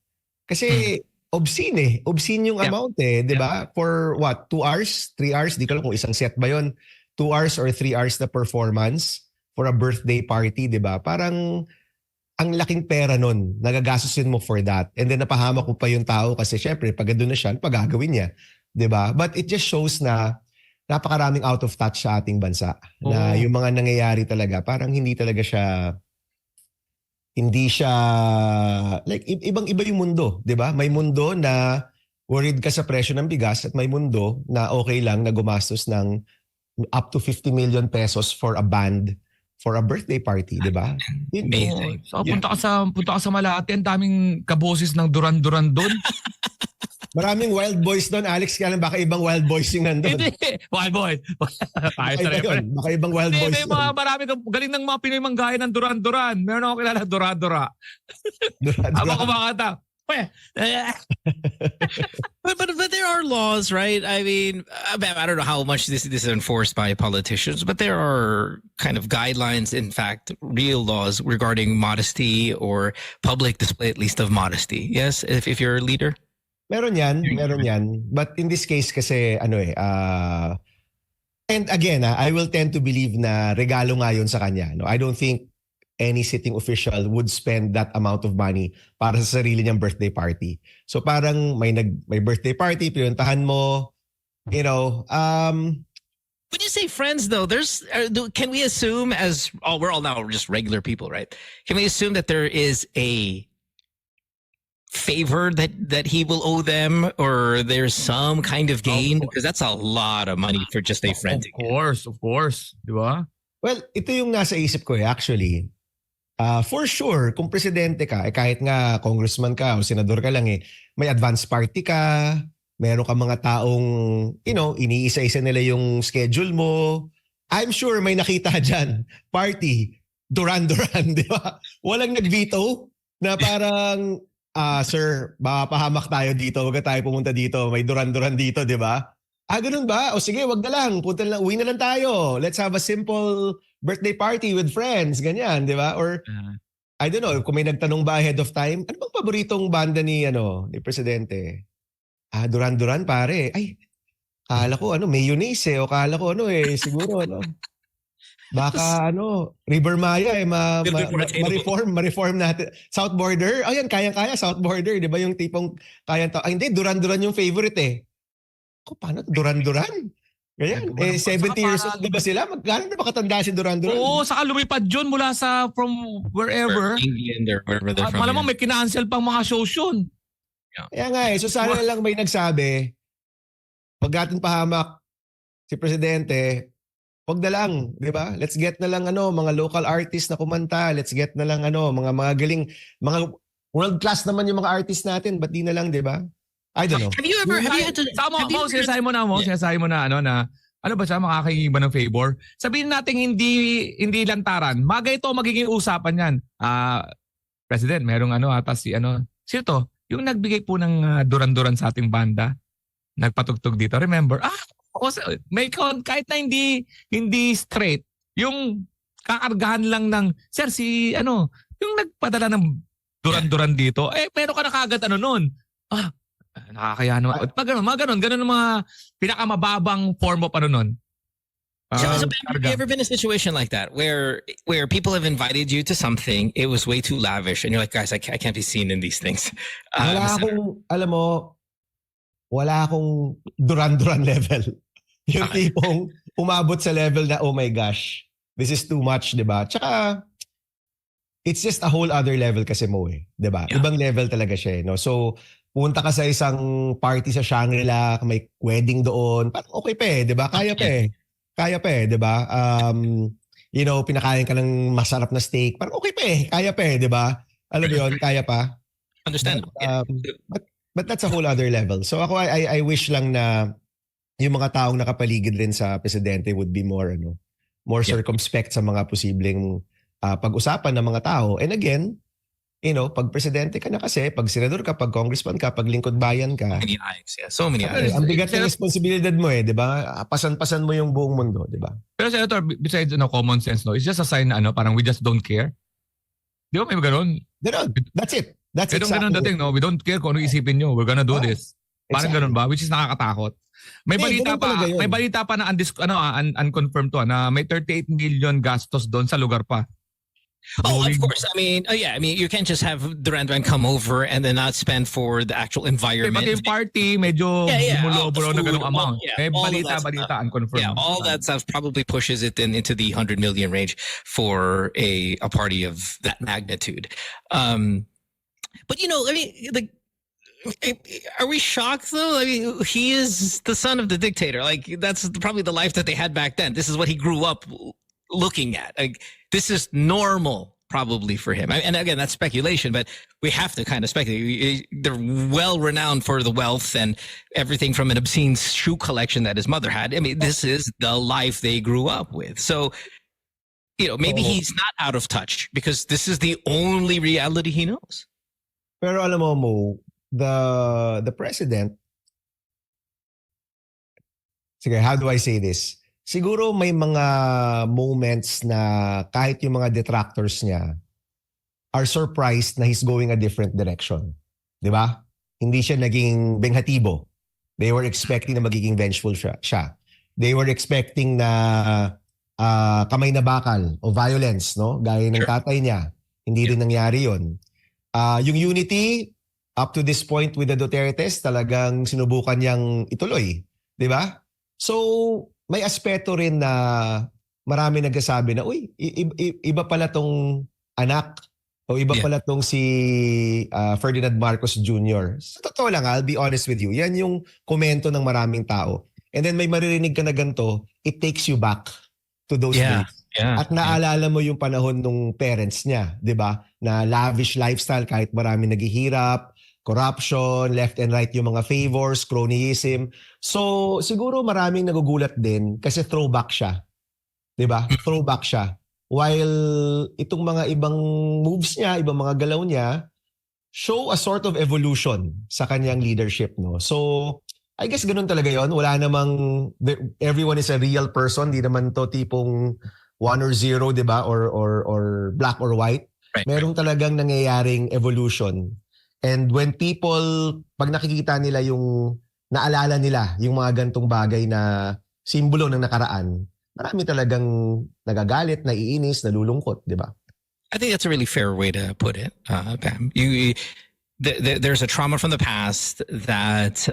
Kasi obscene eh. Obscene yung amount eh. Di ba? For what? 2 hours? 3 hours? Di ko alam kung isang set ba yun. 2 hours or 3 hours na performance for a birthday party, di ba? Parang ang laking pera nun, nagagastusin mo for that. And then napahamak mo pa yung tao kasi syempre, pag doon na siya, pagagawin niya. Di ba? But it just shows na napakaraming out of touch sa ating bansa. Na yung mga nangyayari talaga, parang hindi siya, like, ibang-iba yung mundo. Di ba? May mundo na worried ka sa presyo ng bigas at may mundo na okay lang na gumastos ng up to 50 million pesos for a band for a birthday party, di ba? Amazing. So, punta ka sa Malate, ang daming kaboses ng Duran doon. Maraming wild boys doon, Alex. Kaya baka ibang wild boys yung nandun. Hindi. Wild boys. Baka iba yun. Baka ibang wild boys May mga marami galing ng mga Pinoy manggaya ng Duran. Meron ako kilala Dura. Habang kumakata. But there are laws, right? I mean, I don't know how much this is enforced by politicians, but there are kind of guidelines, in fact, real laws regarding modesty or public display, at least, of modesty. Yes, if you're a leader. Meron yan. But in this case kasi, and again, I will tend to believe na regalo nga yun sa kanya. No? I don't think any sitting official would spend that amount of money para sa sarili niyang birthday party. So parang may birthday party, pinuntahan mo, When you say friends, though, can we assume we're all now just regular people, right? Can we assume that there is a favor that he will owe them, or there's some kind of gain? Because that's a lot of money for just a friend. Of course. Di ba? Well, ito yung nasa isip ko actually. For sure, kung presidente ka, kahit nga congressman ka o senador ka lang may advance party ka, meron ka mga taong, iniisa-isa nila yung schedule mo. I'm sure may nakita dyan, party, Duran-Duran, di ba? Walang nag-veto na parang, sir, baka pahamak tayo dito, wag tayo pumunta dito, may Duran-Duran dito, di ba? Ganun ba? O sige, wag na lang, uwi na lang tayo. Let's have a simple birthday party with friends, ganyan, di ba? Or, I don't know, kung may nagtanong ba ahead of time, ano bang paboritong banda ni Presidente? Duran-Duran, pare. Ay, kala ko, mayonnaise o kala ko, siguro, baka, River Maya, ma-reform natin. South Border, yan, kayang-kaya, South Border, di ba yung tipong, hindi, Duran-Duran yung favorite paano Duran-Duran? Ganyan. 70 years old na ba sila? Gano'n na ba katanda si Duran-Duran? Oo, saka lumipad yun mula from wherever. England or wherever they're from. Malamang may kinancel pang mga shows yun. Kaya nga so sana lang may nagsabi, pag ating pahamak si Presidente, wag na lang, di ba? Let's get na lang mga local artists na kumanta. Let's get na lang mga galing, mga world class naman yung mga artists natin. Ba't di na lang, di ba? I don't know. Have you had to... Sinasabi mo na, ano ba siya, makakahingi ba ng favor? Sabihin natin hindi lantaran. Maga ito magiging usapan yan. President, merong ata sino to? Yung nagbigay po ng Duran-Duran sa ating banda. Nagpatugtog dito. Remember? May kahit na hindi straight. Yung kakargahan lang ng, sir, yung nagpadala ng Duran-Duran dito, meron ka na kagad nun. Nakakaya naman. Ganun ang mga pinakamababang form of nun. So, have you ever been in a situation like that where people have invited you to something, it was way too lavish, and you're like, guys, I can't be seen in these things. Wala akong Duran-Duran level. Yung tipong umabot sa level na, oh my gosh, this is too much, di ba? Tsaka, it's just a whole other level kasi mo di ba? Yeah. Ibang level talaga siya. So, punta ka sa isang party sa Shangri-La, may wedding doon, parang okay pa di ba? Kaya pa di ba? Pinakain ka ng masarap na steak, parang okay pa kaya pa di ba? Alam mo yun, kaya pa. Understand. But that's a whole other level. So ako, I wish lang na yung mga taong nakapaligid rin sa presidente would be more circumspect sa mga posibleng pag-usapan ng mga tao. And again, pag presidente ka na kasi, pag senador ka, pag congressman ka, pag lingkod bayan ka. Many eyes, yeah. So many eyes. Ang bigat ng responsibilidad mo di ba? Pasan-pasan mo yung buong mundo, di ba? Pero Senator, besides common sense, it's just a sign na parang we just don't care. Di ba may ganun? That's it. That's exactly. Ganun dating, we don't care kung ano isipin nyo. We're gonna do this. Parang ganun ba? Which is nakakatakot. May balita pa na unconfirmed to na may 38 million gastos doon sa lugar pa. Oh, of course. I mean, you can't just have Duran-Duran come over and then not spend for the actual environment. Yung party, medyo bumulo-bulo na ganung amount. May balita, unconfirmed. Yeah, all that stuff probably pushes it into the 100 million range for a party of that magnitude. But are we shocked though? He is the son of the dictator. That's probably the life that they had back then. This is what he grew up looking at. This is normal probably for him. And again, that's speculation, but we have to kind of speculate. They're well renowned for the wealth and everything from an obscene shoe collection that his mother had. This is the life they grew up with. So, maybe he's not out of touch because this is the only reality he knows. Pero alam mo, the president, sige, how do I say this? Siguro may mga moments na kahit yung mga detractors niya are surprised na he's going a different direction. Di ba? Hindi siya naging benghatibo. They were expecting na magiging vengeful siya. They were expecting na kamay na bakal o violence, no? Gaya ng tatay niya. Hindi rin nangyari yun. Yung unity, up to this point with the Dutertes, talagang sinubukan niyang ituloy. Di ba? So, may aspeto rin na marami nagsasabi na, uy, iba pala tong anak O iba Yeah. pala tong si Ferdinand Marcos Jr. Sa totoo lang, I'll be honest with you. Yan yung komento ng maraming tao. And then may maririnig ka na ganito, it takes you back to those days. Yeah. At naalala mo yung panahon ng parents niya, di ba? Na lavish lifestyle kahit marami naghihirap, corruption, left and right yung mga favors, cronyism. So siguro maraming nagugulat din kasi throwback siya. Di ba? Throwback siya. While itong mga ibang moves niya, ibang mga galaw niya, show a sort of evolution sa kanyang leadership. No? So, I guess ganun talaga yon. Wala namang, everyone is a real person. Di naman to tipong 1 or 0, di ba? Or black or white. Right. Merong talagang nangyayaring evolution. And when people, pag nakikita nila yung, naalala nila yung mga gantong bagay na simbolo ng nakaraan, marami talagang nagagalit, naiinis, nalulungkot, di ba? I think that's a really fair way to put it, Pam. There's a trauma from the past that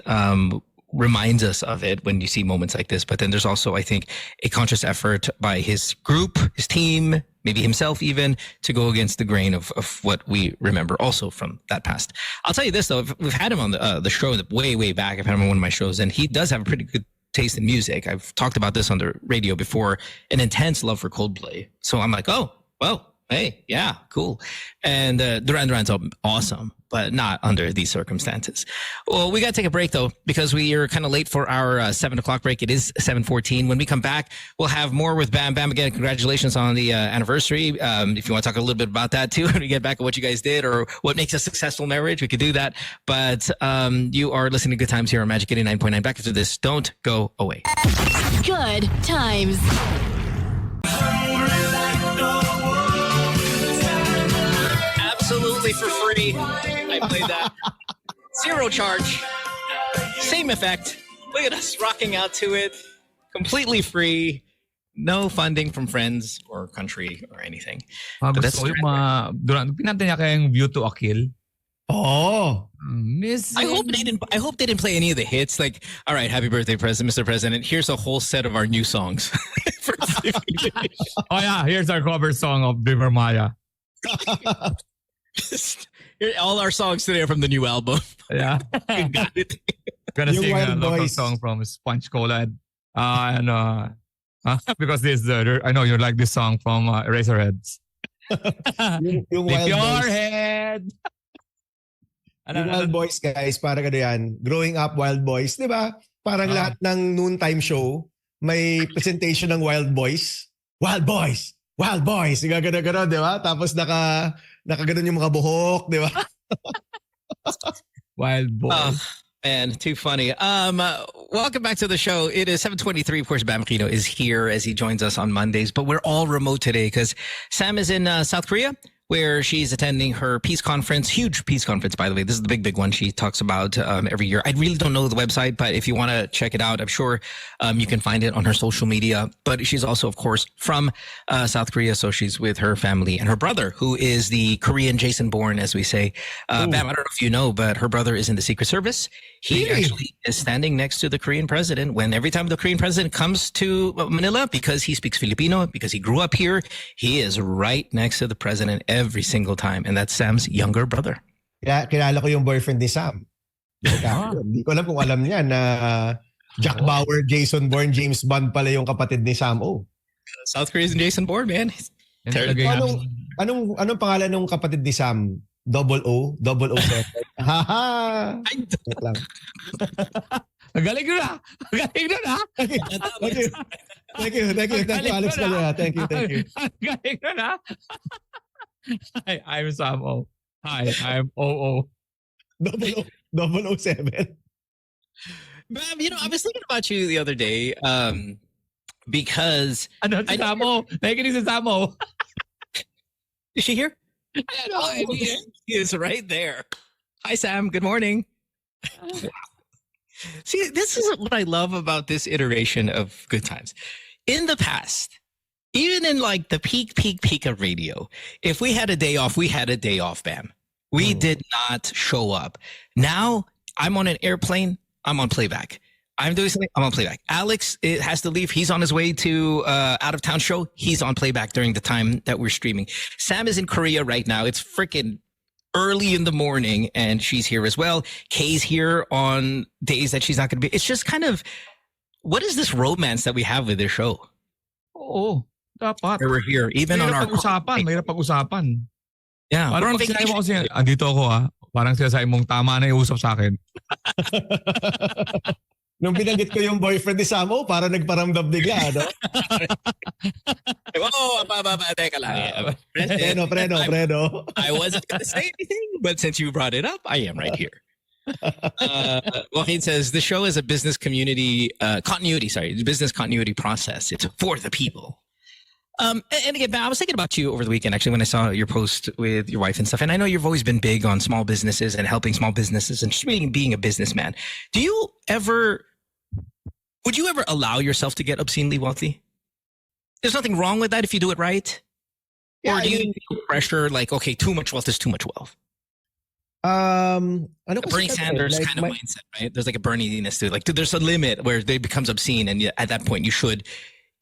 reminds us of it when you see moments like this. But then there's also, I think, a conscious effort by his group, his team, maybe himself even, to go against the grain of what we remember also from that past. I'll tell you this, though. We've had him on the show way back. I've had him on one of my shows, and he does have a pretty good taste in music. I've talked about this on the radio before, an intense love for Coldplay. So I'm like, oh, well, hey, yeah, cool. And Duran Duran's awesome, but not under these circumstances. Well, we got to take a break, though, because we are kind of late for our 7 o'clock break. It is 7:14. When we come back, we'll have more with Bam. Bam, again, congratulations on the anniversary. If you want to talk a little bit about that, too, when we get back at what you guys did or what makes a successful marriage, we could do that. But you are listening to Good Times here on Magic 89.9. Back after this. Don't go away. Good times. Absolutely for free. I played that. Zero charge. Same effect. Look at us rocking out to it. Completely free. No funding from friends or country or anything. But that's Gusto ko yung mga, pinanta niya kayang View to a Kill. Oh! Miss I hope they didn't play any of the hits. Like, all right, happy birthday, Mr. President. Here's a whole set of our new songs. For 50 minutes. Oh yeah, here's our cover song of River Maya. All our songs today are from the new album. Yeah. You got it. Gonna Yung sing a Wild local Boys. song from Sponge Cola. Because I know you like this song from Eraserheads. yung Lift Wild your Boys. head. Yung Wild Boys, guys, parang ano yan, growing up Wild Boys, di ba? Parang lahat ng noontime show, may presentation ng Wild Boys. Wild Boys! Wild Boys! Gagano-gano, di ba? Tapos nakaganon yung mga buhok, di ba? Wild Boy. Man, too funny. Welcome back to the show. It is 7:23. Of course, Bam Aquino is here as he joins us on Mondays, but we're all remote today because Sam is in South Korea, where she's attending her peace conference, huge peace conference, by the way. This is the big one she talks about every year. I really don't know the website, but if you want to check it out, I'm sure you can find it on her social media. But she's also, of course, from South Korea, so she's with her family and her brother, who is the Korean Jason Bourne, as we say. Bam, I don't know if you know, but her brother is in the Secret Service. He Really? actually is standing next to the Korean president when every time the Korean president comes to Manila, because he speaks Filipino, because he grew up here, he is right next to the president every single time. And that's Sam's younger brother. Kaya kilala ko yung boyfriend ni Sam. Hindi ko alam kung alam niya na Jack Bauer, Jason Bourne, James Bond pala yung kapatid ni Sam. Oh. South Korean Jason Bourne, man. Yan Terrible. talaga yung- Anong pangalan ng kapatid ni Sam? 007. Haha. Joke lang. Ang galing nun ah! Ang galing nun ah! Thank you, Alex Galera. Thank you. Ang galing nun ah! Hi, I'm Sam O. Hi, I'm OO. 007. Bam, I was thinking about you the other day because Ano si Sam O? Nakikinig si Sam O. is she here? Ano? He is right there. Hi, Sam. Good morning. See, this is what I love about this iteration of Good Times. In the past, even in like the peak of radio, if we had a day off, we had a day off, Bam. We did not show up. Now, I'm on an airplane. I'm on playback. I'm doing something. I'm on playback. Alex has to leave. He's on his way to out of town show. He's on playback during the time that we're streaming. Sam is in Korea right now. It's freaking early in the morning, and she's here as well. Kay's here on days that she's not going to be. It's just kind of, what is this romance that we have with this show? Oo, dapat. Where we're here, even on our Mahirap pag-usapan. yeah, we're Parang on pag sinabi vacation. mo kasi, andito ako parang sinasabi mong tama na yung usap sa akin. Nung binanggit ko yung boyfriend ni Samo, para nagparamdam bigla, no? Oh, teka lang. Preno. I wasn't going to say anything, but since you brought it up, I am right here. Joaquin says the show is a business business continuity process. It's for the people. And again, I was thinking about you over the weekend, actually, when I saw your post with your wife and stuff. And I know you've always been big on small businesses and helping small businesses and just really being a businessman. Would you ever allow yourself to get obscenely wealthy? There's nothing wrong with that if you do it right. Yeah, or do you feel pressure like, okay, too much wealth is too much wealth? Ano A Bernie Sanders kind of mindset, right? There's like a Bernie-ness to it. Like, there's a limit where it becomes obscene, and at that point, you should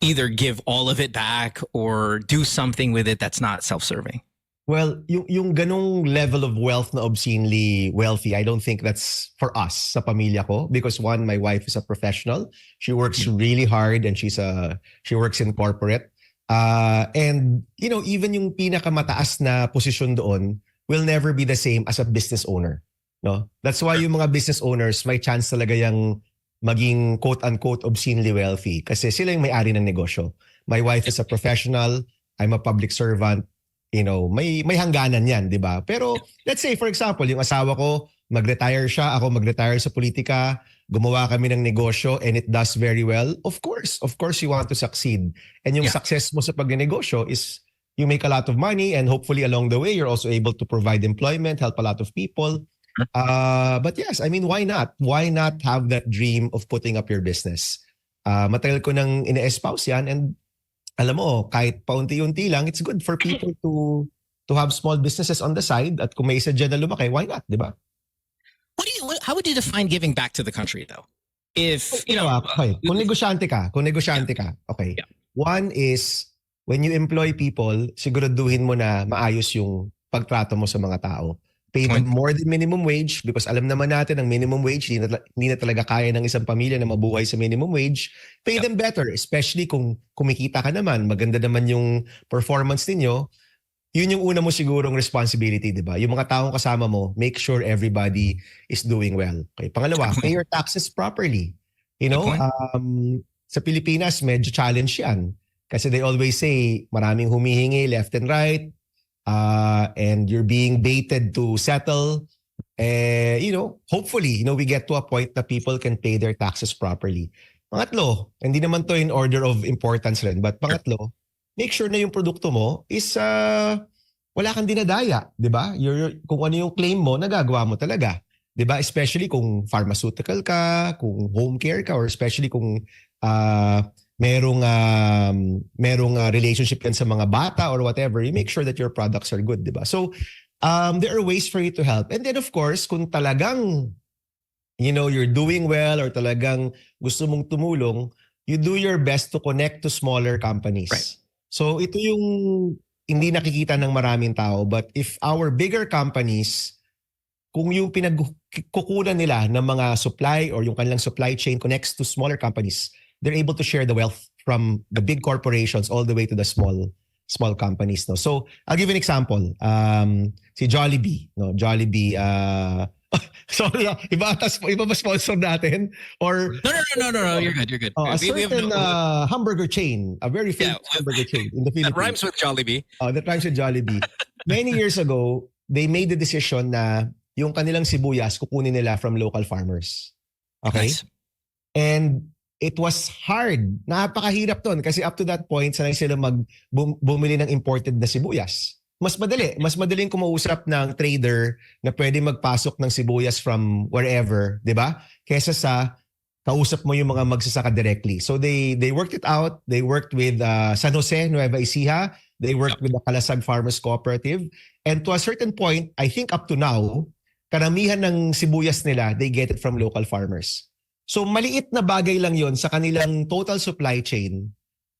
either give all of it back or do something with it that's not self-serving. Well, yung ganong level of wealth na obscenely wealthy, I don't think that's for us sa pamilya ko, because one, my wife is a professional. She works really hard, and she works in corporate. And even yung pinakamataas na posisyon doon will never be the same as a business owner. No? That's why yung mga business owners may chance talaga yung maging quote-unquote obscenely wealthy kasi sila yung may-ari ng negosyo. My wife is a professional. I'm a public servant. May hangganan yan, di ba? Pero let's say, for example, yung asawa ko, mag-retire siya, ako mag-retire sa politika, gumawa kami ng negosyo and it does very well. Of course, you want to succeed. And yung success mo sa pag-negosyo is you make a lot of money, and hopefully along the way, you're also able to provide employment, help a lot of people. But yes, I mean, why not? Why not have that dream of putting up your business? Matagal ko nang ine-espouse yan, and alam mo, kahit paunti-unti lang, it's good for people to have small businesses on the side, at kung may isa dyan na lumaki, why not, di ba? How would you define giving back to the country, though? If, okay. Kung negosyante ka, okay. Yeah. One is, when you employ people, siguraduhin mo na maayos yung pagtrato mo sa mga tao. Pay them more than minimum wage, because alam naman natin ang minimum wage, hindi na talaga kaya ng isang pamilya na mabuhay sa minimum wage. Pay them better, especially kung kumikita ka naman, maganda naman yung performance ninyo. Yun yung una mo sigurong responsibility, di ba? Yung mga taong kasama mo, make sure everybody is doing well. Okay. Pangalawa, pay your taxes properly. Sa Pilipinas, medyo challenge yan. Kasi they always say, maraming humihingi left and right, and you're being baited to settle. Hopefully, we get to a point that people can pay their taxes properly. Pangatlo, hindi naman to in order of importance rin, but pangatlo, make sure na yung produkto mo is wala kang dinadaya, di ba? Kung ano yung claim mo, nagagawa mo talaga. Di ba? Especially kung pharmaceutical ka, kung home care ka, or especially kung merong relationship yan sa mga bata or whatever, you make sure that your products are good, di ba? So, there are ways for you to help. And then, of course, kung talagang, you're doing well or talagang gusto mong tumulong, you do your best to connect to smaller companies. Right. So, ito yung hindi nakikita ng maraming tao. But if our bigger companies, kung yung pinagkukunan nila ng mga supply or yung kanilang supply chain connects to smaller companies, they're able to share the wealth from the big corporations all the way to the small companies. No? So I'll give you an example. Si Jollibee. No? Jollibee. Sorry, iba ba sponsor natin? Or No. You're good. a certain hamburger chain, a very famous hamburger chain in the Philippines. That rhymes with Jollibee. That rhymes with Jollibee. Many years ago, they made the decision na yung kanilang sibuyas kukunin nila from local farmers. Okay? Nice. And it was hard. Napakahirap doon kasi up to that point, sanay sila bumili ng imported na sibuyas. Mas madaling kumausap ng trader na pwede magpasok ng sibuyas from wherever, di ba? Kesa sa kausap mo yung mga magsasaka directly. So they worked it out. They worked with San Jose, Nueva Ecija. They worked with the Kalasag Farmers Cooperative. And to a certain point, I think up to now, karamihan ng sibuyas nila, they get it from local farmers. So maliit na bagay lang yon sa kanilang total supply chain.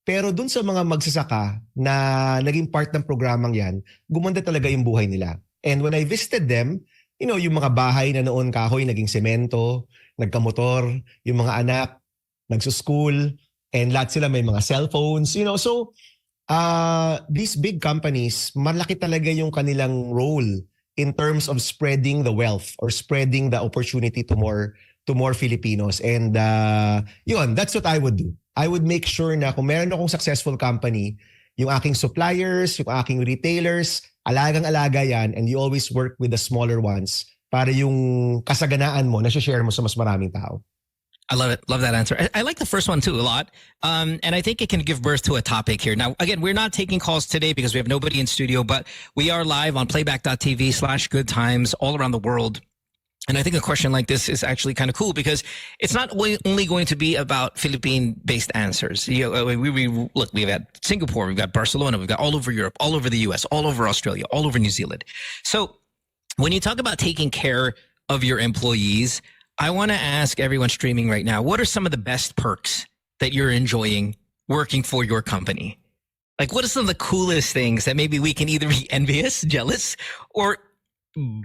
Pero dun sa mga magsasaka na naging part ng programang yan, gumanda talaga yung buhay nila. And when I visited them, yung mga bahay na noon kahoy, naging semento, nagkamotor, yung mga anak, nagsuschool, and lahat sila may mga cellphones, So, these big companies, malaki talaga yung kanilang role in terms of spreading the wealth or spreading the opportunity to more Filipinos. And that's what I would do. I would make sure na kung meron akong successful company, yung aking suppliers, yung aking retailers, alagang-alaga yan, and you always work with the smaller ones para yung kasaganaan mo, share mo sa mas maraming tao. I love it. Love that answer. I like the first one too a lot. And I think it can give birth to a topic here. Now, again, we're not taking calls today because we have nobody in studio, but we are live on playback.tv/good times all around the world. And I think a question like this is actually kind of cool because it's not only going to be about Philippine-based answers. Look, we've got Singapore, we've got Barcelona, we've got all over Europe, all over the US, all over Australia, all over New Zealand. So when you talk about taking care of your employees, I want to ask everyone streaming right now, what are some of the best perks that you're enjoying working for your company? Like, what are some of the coolest things that maybe we can either be envious, jealous, or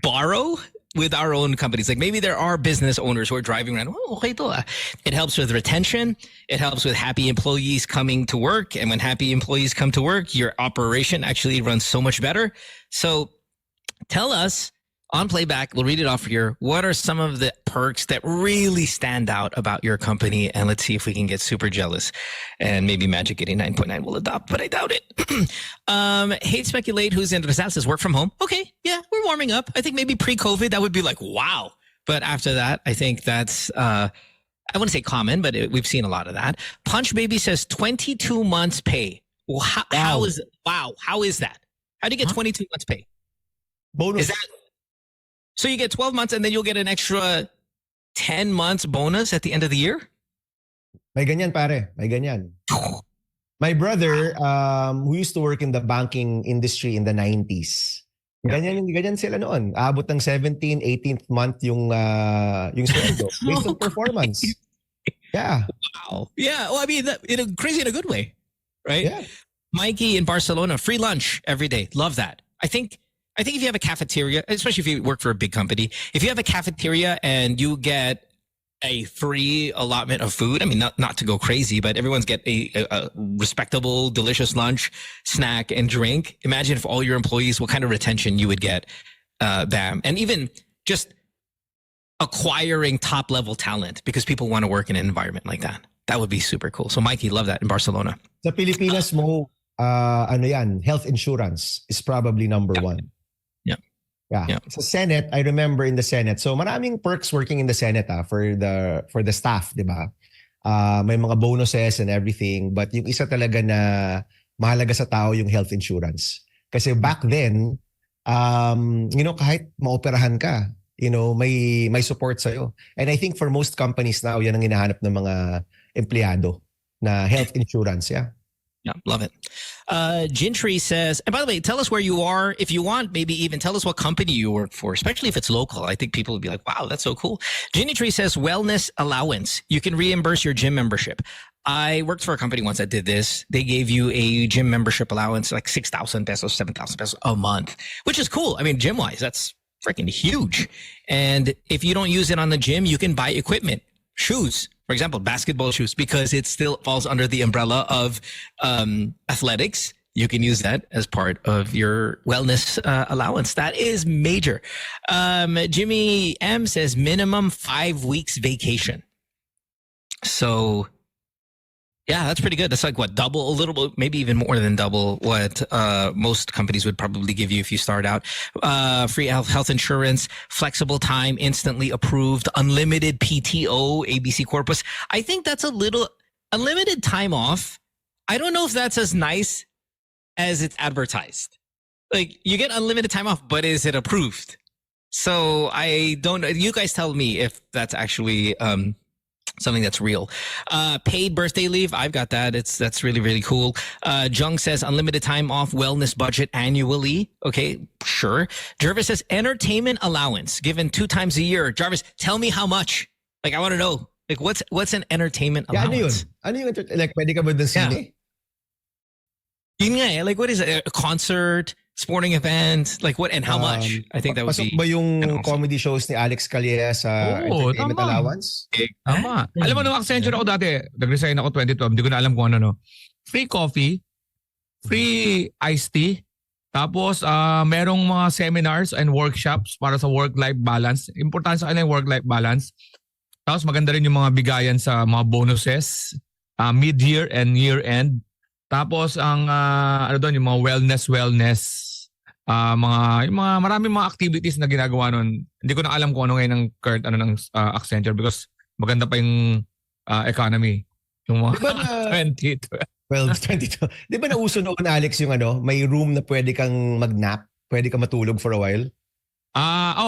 borrow with our own companies? Like maybe there are business owners who are driving around. Oh, okay to. It helps with retention. It helps with happy employees coming to work. And when happy employees come to work, your operation actually runs so much better. So tell us on playback, we'll read it off here. What are some of the perks that really stand out about your company? And let's see if we can get super jealous. And maybe Magic 89.9 will adopt, but I doubt it. Hate Speculate, who's in Rizal, says work from home. Okay, yeah, we're warming up. I think maybe pre-COVID, that would be like, wow. But after that, I think that's, I wouldn't say common, but we've seen a lot of that. Punch Baby says 22 months pay. Well, how is that? How do you get 22 months pay? Bonus. Is that... So you get 12 months and then you'll get an extra 10 months bonus at the end of the year? May ganyan, pare. May ganyan. My brother, who used to work in the banking industry in the 90s, ganyan sila noon. Abot ng 17th, 18th month yung sweldo based on performance. Yeah. Wow. Yeah. Well, I mean, crazy in a good way, right? Yeah. Mikey in Barcelona, free lunch every day. Love that. I think if you have a cafeteria, especially if you work for a big company, if you have a cafeteria and you get a free allotment of food, I mean, not to go crazy, but everyone's get a respectable, delicious lunch, snack, and drink. Imagine if all your employees, what kind of retention you would get, bam. And even just acquiring top-level talent because people want to work in an environment like that. That would be super cool. So Mikey, love that in Barcelona. Sa Pilipinas mo, health insurance is probably number one. Yeah. Sa Senate, I remember in the Senate. So maraming perks working in the Senate for the staff, 'di ba? May mga bonuses and everything, but yung isa talaga na mahalaga sa tao yung health insurance. Kasi back then, kahit maoperahan ka, may support sa iyo. And I think for most companies now, yan ang hinahanap ng mga empleyado na health insurance, yeah. Yeah, love it. Gentry says, and by the way, tell us where you are. If you want, maybe even tell us what company you work for, especially if it's local. I think people would be like, wow, that's so cool. Gentry says, wellness allowance. You can reimburse your gym membership. I worked for a company once that did this. They gave you a gym membership allowance, like 6,000 pesos, 7,000 pesos a month, which is cool. I mean, gym-wise, that's freaking huge. And if you don't use it on the gym, you can buy equipment, shoes. For example, basketball shoes, because it still falls under the umbrella of athletics. You can use that as part of your wellness allowance. That is major. Jimmy M says minimum 5 weeks vacation. So, yeah, that's pretty good. That's like what, double, a little bit, maybe even more than double what most companies would probably give you if you start out. Free health insurance, flexible time, instantly approved, unlimited PTO, ABC Corpus. I think that's a little unlimited time off. I don't know if that's as nice as it's advertised. Like you get unlimited time off, but is it approved? So I don't know. You guys tell me if that's actually something that's real. Paid birthday leave. I've got that. That's really, really cool. Jung says unlimited time off, wellness budget annually. Okay, sure. Jervis says entertainment allowance given 2 times a year. Jarvis, tell me how much. Like, I want to know. Like what's an entertainment Yeah, ano yun? allowance? Ano yung, like, pwede ka ba dun sine? Yun nga eh. Like what is it? A concert, sporting event, like what and how much? I think that would Pasok be ba yung awesome. comedy shows ni Alex Calleja sa Oo, entertainment tama. allowance? Tama. Alam mo, nung Accenture ako dati, nag-resign ako 2012, hindi ko na alam kung ano, no. Free coffee, free iced tea, tapos merong mga seminars and workshops para sa work-life balance. Importante sa kanila yung work-life balance. Tapos maganda rin yung mga bigayan sa mga bonuses, mid-year and year-end. Tapos ang ano doon, yung mga wellness, yung mga maraming mga activities na ginagawa noon. Hindi ko na alam kung ano ngayon ng current ng Accenture because maganda pa yung economy. Yung mga Diba na- 20. 12, 22. Di ba nauso noon, Alex, yung may room na pwede kang mag-nap? Pwede kang matulog for a while?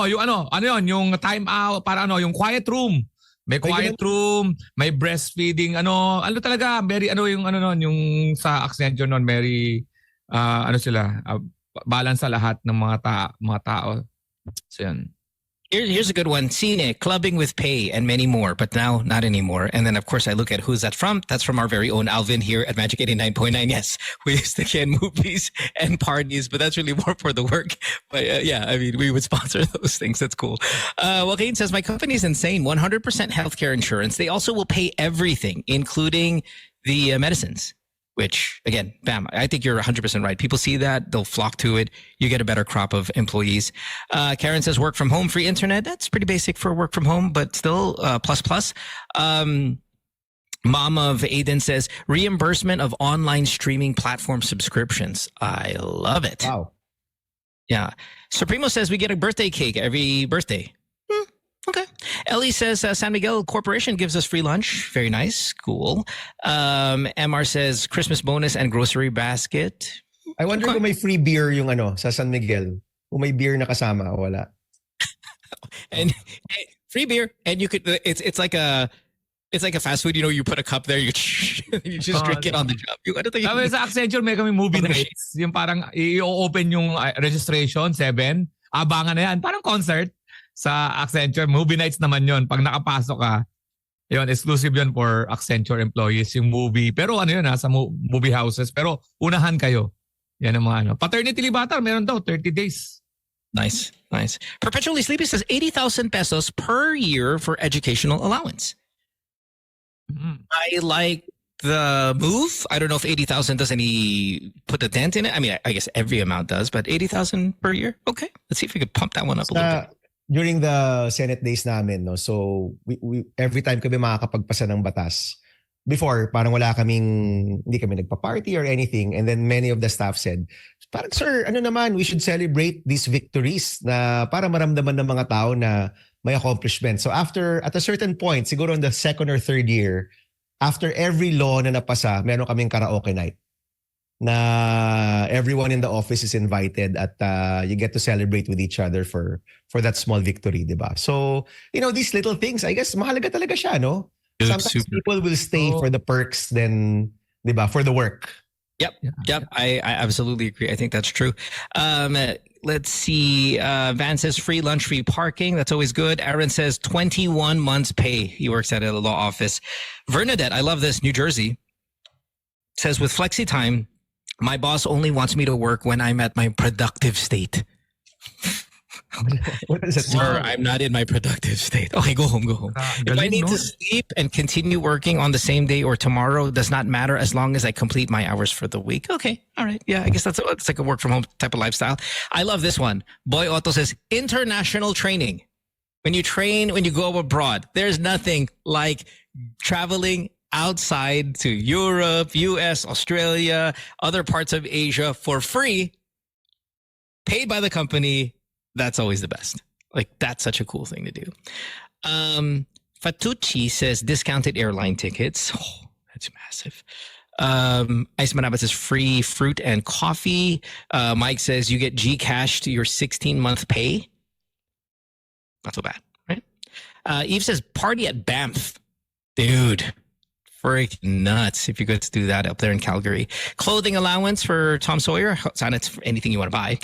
Yung ano yun, yung time out, para yung quiet room. May quiet room, may breastfeeding, ano talaga, very yung sa Accenture noon, very, balance sa lahat ng mga tao. So yan. Here's a good one. Cine, clubbing with pay, and many more, but now not anymore. And then, of course, I look at who's that from. That's from our very own Alvin here at Magic 89.9. Yes, we used to get movies and parties, but that's really more for the work. But yeah, I mean, we would sponsor those things. That's cool. Joaquin says, my company is insane. 100% healthcare insurance. They also will pay everything, including the medicines. Which, again, bam, I think you're 100% right. People see that, they'll flock to it. You get a better crop of employees. Karen says work from home, free internet. That's pretty basic for work from home, but still plus. Mom of Aiden says reimbursement of online streaming platform subscriptions. I love it. Wow. Yeah. Supremo says we get a birthday cake every birthday. Okay. Ellie says San Miguel Corporation gives us free lunch. Very nice. Cool. MR says Christmas bonus and grocery basket. I wonder kung may free beer yung sa San Miguel. Kung may beer na kasama o wala. And free beer. And you could, it's like a fast food, you put a cup there, you just drink it on the job. Yung ano to, Sabi sa Accenture, may kami movie nights. Yung parang i-open yung registration, 7. Abangan na yan. Parang concert. Sa Accenture, movie nights naman yon. Pag nakapasok ka, yun, exclusive yun for Accenture employees, yung movie. Pero sa movie houses. Pero unahan kayo. Yan ang mga Paternity leave ata, meron daw, 30 days. Nice. Perpetually Sleepy says 80,000 pesos per year for educational allowance. I like the move. I don't know if 80,000 does any put a dent in it. I mean, I guess every amount does, but 80,000 per year? Okay. Let's see if we could pump that one up a little bit. During the Senate days namin, so we every time kami makakapagpasa ng batas, before parang hindi kami nagpa-party or anything, and then many of the staff said, parang sir, we should celebrate these victories na para maramdaman ng mga tao na may accomplishment. So at a certain point, siguro in the second or third year, after every law na napasa, meron kaming karaoke night na everyone in the office is invited at you get to celebrate with each other for that small victory, diba? So, these little things, I guess, mahalaga talaga siya, no? Sometimes people will stay for the perks than, diba, for the work. Yep. I absolutely agree. I think that's true. Let's see. Van says free lunch, free parking. That's always good. Aaron says 21 months pay. He works at a law office. Bernadette, I love this. New Jersey says with flexi time, my boss only wants me to work when I'm at my productive state. What does that Sir, mean? I'm not in my productive state. Okay, go home. If I need to sleep and continue working on the same day or tomorrow, does not matter as long as I complete my hours for the week. Okay, all right. Yeah, I guess that's like a work from home type of lifestyle. I love this one. Boy Otto says international training. When you train, when you go abroad, there's nothing like traveling outside to Europe, US, Australia, other parts of Asia for free, paid by the company. That's always the best. Like, that's such a cool thing to do. Fatucci says discounted airline tickets. Oh, that's massive. Ice Manaba says free fruit and coffee. Mike says you get Gcash to your 16-month pay. Not so bad, right? Eve says party at Banff. Dude, freaking nuts if you get to do that up there in Calgary. Clothing allowance for Tom Sawyer. It's anything you want to buy.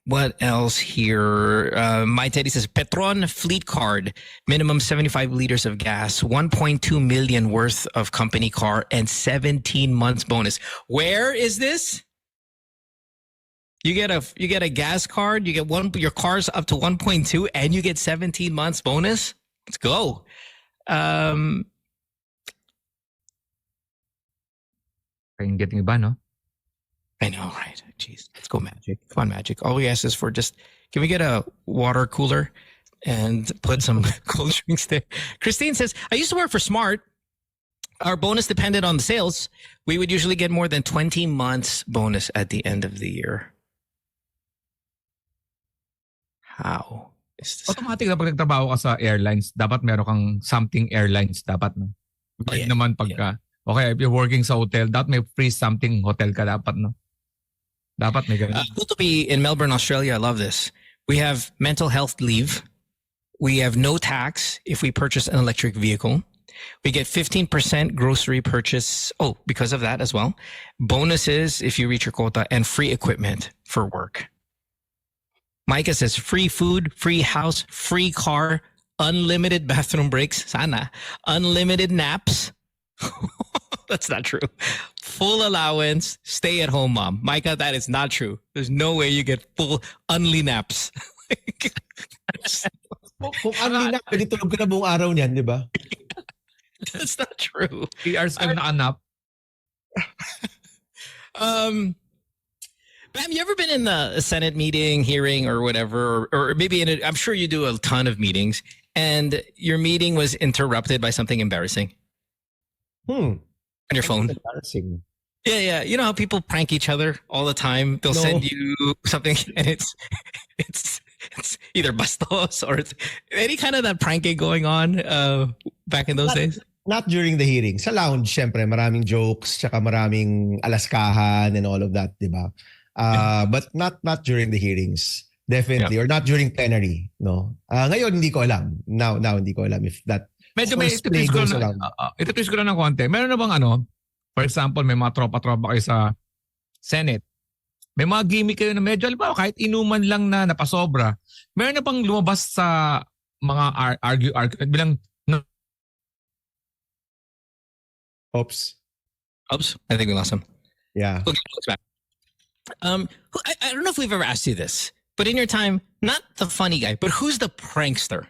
What else here? My Teddy says Petron Fleet Card, minimum 75 liters of gas, 1.2 million worth of company car, and 17 months bonus. Where is this? You get a gas card. You get your car's up to 1.2, and you get 17 months bonus. Let's go. Kayong getting iba, no? I know, right? Jeez, let's go Magic. Come on, Magic. All we ask is for can we get a water cooler and put some cold drinks there? Christine says, I used to work for Smart. Our bonus depended on the sales. We would usually get more than 20 months bonus at the end of the year. How is this? Automatic na pag nagtrabaho ka sa airlines, dapat meron kang something airlines dapat, no? Balik naman pagka, okay, if you're working sa hotel, dapat may free something hotel ka dapat, no? Dapat may ganun. Cool to be in Melbourne, Australia. I love this. We have mental health leave. We have no tax if we purchase an electric vehicle. We get 15% grocery purchase. Oh, because of that as well. Bonuses if you reach your quota, and free equipment for work. Micah says free food, free house, free car, unlimited bathroom breaks. Sana. Unlimited naps. That's not true. Full allowance, stay at home mom. Micah, that is not true. There's no way you get full unli naps. Kung ano na, pwede tulog ka na buong araw niyan, di ba? That's not true. 3 hours ka na anak. Bam, you ever been in a Senate meeting, hearing, or whatever, or maybe I'm sure you do a ton of meetings, and your meeting was interrupted by something embarrassing on your phone? Embarrassing. Yeah. You know how people prank each other all the time? They'll send you something, and it's either bastos or it's any kind of that pranking going on back in those days. Not during the hearing. Sa lounge, syempre, maraming jokes, tsaka maraming alaskahan and all of that, di ba? But not during the hearings. Definitely. Or not during plenary. No. Ngayon, hindi ko alam. Now, hindi ko alam if that Medyo may horseplay ititwist ko goes lang, around. ititwist ko lang ng konti. Meron na bang for example, may mga tropa-tropa kayo sa Senate. May mga gimmick kayo na medyo, halimbawa, kahit inuman lang na napasobra, meron na bang lumabas sa mga argument bilang Oops. I think we lost him. Yeah. Okay, looks back. I don't know if we've ever asked you this, but in your time, not the funny guy, but who's the prankster?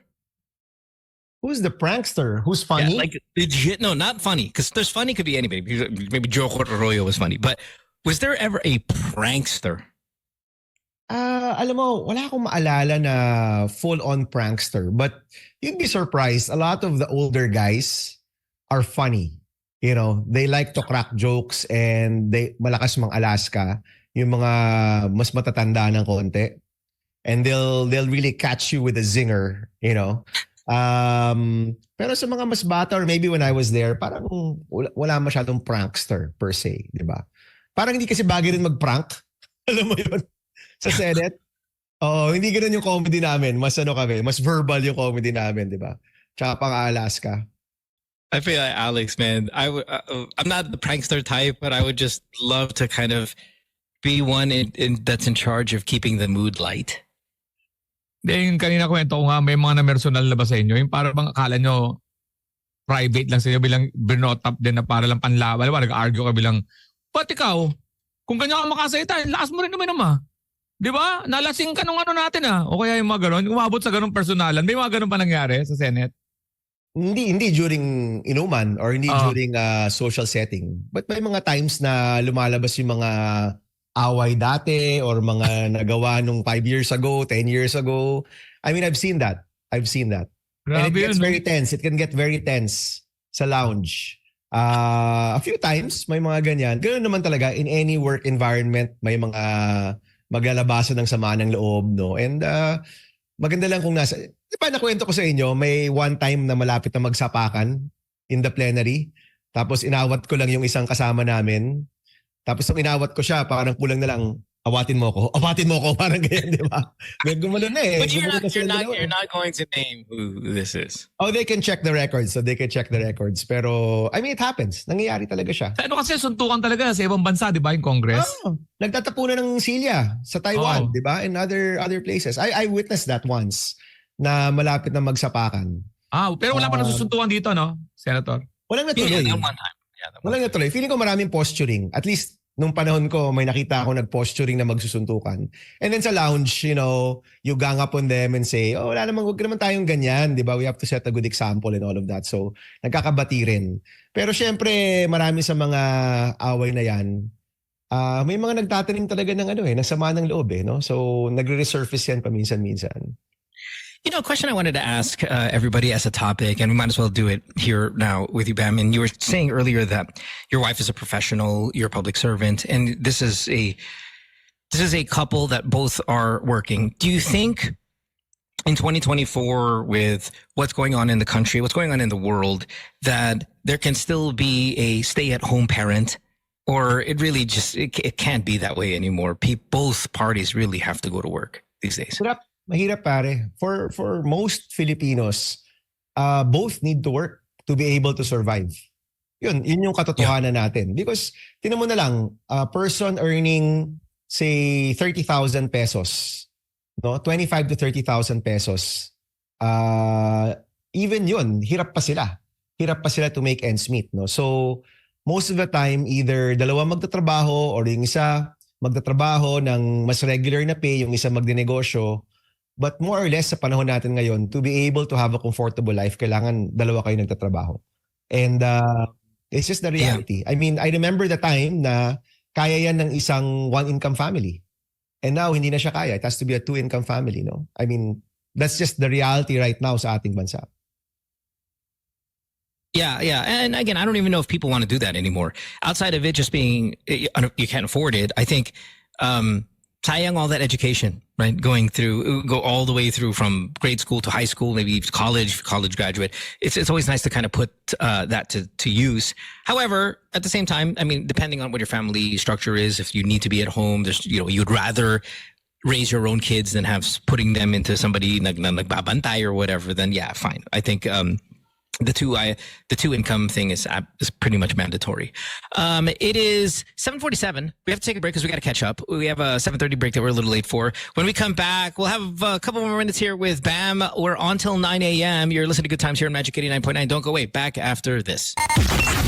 Who's the prankster? Who's funny? Yeah, like legit. No, not funny. Because there's funny could be anybody. Maybe Joe Arroyo was funny, but was there ever a prankster? Alam mo, wala akong maalala na full-on prankster. But you'd be surprised. A lot of the older guys are funny. You know, they like to crack jokes and malakas mang Alaska. Yung mga mas matatanda ng konti. And they'll really catch you with a zinger, you know. Pero sa mga mas bata or maybe when I was there, parang wala masyadong prankster per se, di ba? Parang hindi kasi bagay rin mag-prank. Alam mo yun? Sa Senate. Oo, hindi ganoon yung comedy namin. Mas mas verbal yung comedy namin, di ba? Tsaka pang Alaska. I feel like Alex, man. I'm not the prankster type, but I would just love to kind of be one that's in charge of keeping the mood light. yung kanina kwento ko nga, may mga na-personal na ba sa inyo? Yung para bang akala nyo private lang sa inyo bilang binotap din na para lang panlaban. Diba? Nag-argue ka bilang, ba't ikaw? Kung kanya ka makasalita, lakas mo rin naman. Di ba? Nalasing ka nung natin O kaya yung mga ganon, umabot sa ganong personalan. May mga ganon pa nangyari sa Senate? Hindi during inuman or hindi during social setting. But may mga times na lumalabas yung mga away dati or mga nagawa nung 5 years ago, 10 years ago. I mean, I've seen that. And it gets very tense. It can get very tense sa lounge. A few times, may mga ganyan. Ganun naman talaga, in any work environment, may mga maglalabasan ng sama ng loob. No? And maganda lang kung nasa... Di ba nakwento ko sa inyo, may one time na malapit na magsapakan in the plenary. Tapos inawat ko lang yung isang kasama namin. Tapos nung inawat ko siya, parang kulang na lang awatin mo ko, parang ganyan, di ba? May gumano na eh. But you're Gumano na silang dalawa. not going to name who this is. Oh, they can check the records. Pero, I mean, it happens. Nangyayari talaga siya. Ano kasi suntukan talaga sa ibang bansa, di ba, yung Congress? Oh, nagtatapunan ng silya sa Taiwan, Oo. di ba? And other places. I witnessed that once na malapit na magsapakan. Pero wala pa nasusuntukan dito, no, Senator? Walang natuloy. Yeah, that one time. Yeah, that one Walang natuloy. Feeling ko maraming posturing. At least, nung panahon ko, may nakita ako nag-posturing na magsusuntukan. And then sa lounge, you gang up on them and say, oh, wala naman, huwag naman tayong ganyan, di ba? We have to set a good example and all of that. So, nagkakabati rin. Pero syempre, marami sa mga away na yan, may mga nagtatanim talaga ng ng sama ng loob, no? So, nagre-resurface yan paminsan-minsan. A question I wanted to ask everybody as a topic, and we might as well do it here now with you, Bam. And you were saying earlier that your wife is a professional, you're a public servant, and this is a couple that both are working. Do you think in 2024, with what's going on in the country, what's going on in the world, that there can still be a stay-at-home parent, or it really just it can't be that way anymore? Both parties really have to go to work these days. Mahirap pare. For most Filipinos, both need to work to be able to survive. Yun yung katotohanan natin. Because, tinan mo na lang, a person earning, say, 30,000 pesos, no? 25 to 30,000 pesos, even yun, hirap pa sila. Hirap pa sila to make ends meet, no? So, most of the time, either dalawa magtatrabaho or yung isa magtatrabaho ng mas regular na pay, yung isa magdinegosyo. But more or less sa panahon natin ngayon, to be able to have a comfortable life, kailangan dalawa kayo nagtatrabaho. And it's just the reality. Yeah. I mean, I remember the time na kaya yan ng isang one-income family. And now, hindi na siya kaya. It has to be a two-income family, no? I mean, that's just the reality right now sa ating bansa. Yeah. And again, I don't even know if people want to do that anymore. Outside of it just being, you can't afford it, I think, sayang all that education, right? Go all the way through from grade school to high school, maybe college graduate. It's always nice to kind of put that to use. However, at the same time, I mean, depending on what your family structure is, if you need to be at home, you'd rather raise your own kids than have putting them into somebody nagbabantay or whatever, then yeah, fine. I think the two income thing is pretty much mandatory. It is 7:47. We have to take a break because we got to catch up. We have a 7:30 break that we're a little late for. When we come back, we'll have a couple more minutes here with Bam. We're on till 9 a.m. You're listening to Good Times here on Magic 89.9. Don't go away. Back after this.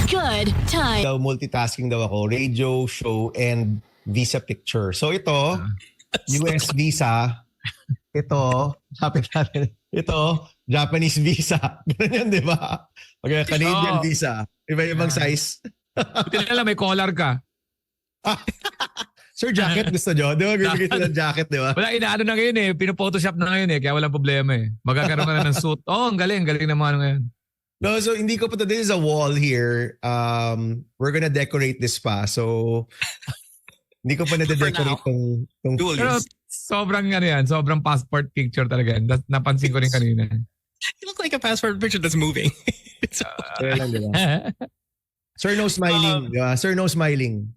Good time. Multitasking daw ako, radio, show, and visa picture. So ito, US visa. Ito, lapit natin. Ito, Japanese visa. Ganun yan, di ba? Okay, Canadian visa. Iba-ibang size. Buti na lang may collar ka. Sir, jacket gusto nyo? Di ba? Bibigay sila ng jacket, di ba? Wala, inaano na ngayon eh. Pino-photoshop na ngayon eh. Kaya walang problema eh. Magkakaroon ka na ng suit. Ang galing naman ngayon. No, so hindi ko pa to. This is a wall here. We're gonna decorate this pa. So, hindi ko pa na-decorate tong Pero sobrang sobrang passport picture talaga. Napansin ko rin kanina. You look like a passport picture that's moving. Sir, no smiling. Sir, no smiling.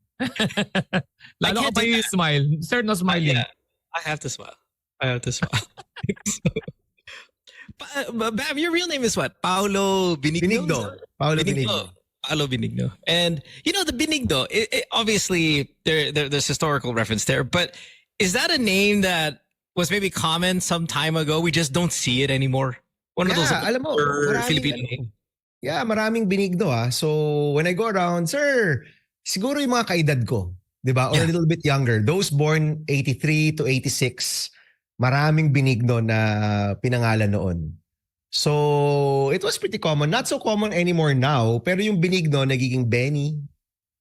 Lalo ka pa yung smile. Sir, no smiling. Yeah, I have to smile. Bam, your real name is what? Paolo Benigno? Paolo Benigno. Paolo Benigno. And the Benigno, obviously there's historical reference there, but is that a name that was maybe common some time ago? We just don't see it anymore. One of those alam mo, Filipino names. Yeah, maraming Benigno So when I go around, sir, siguro yung mga kaedad ko, di ba? Or a little bit younger. Those born 83 to 86, maraming Benigno na pinangalan noon. So it was pretty common. Not so common anymore now, pero yung Benigno nagiging Benny.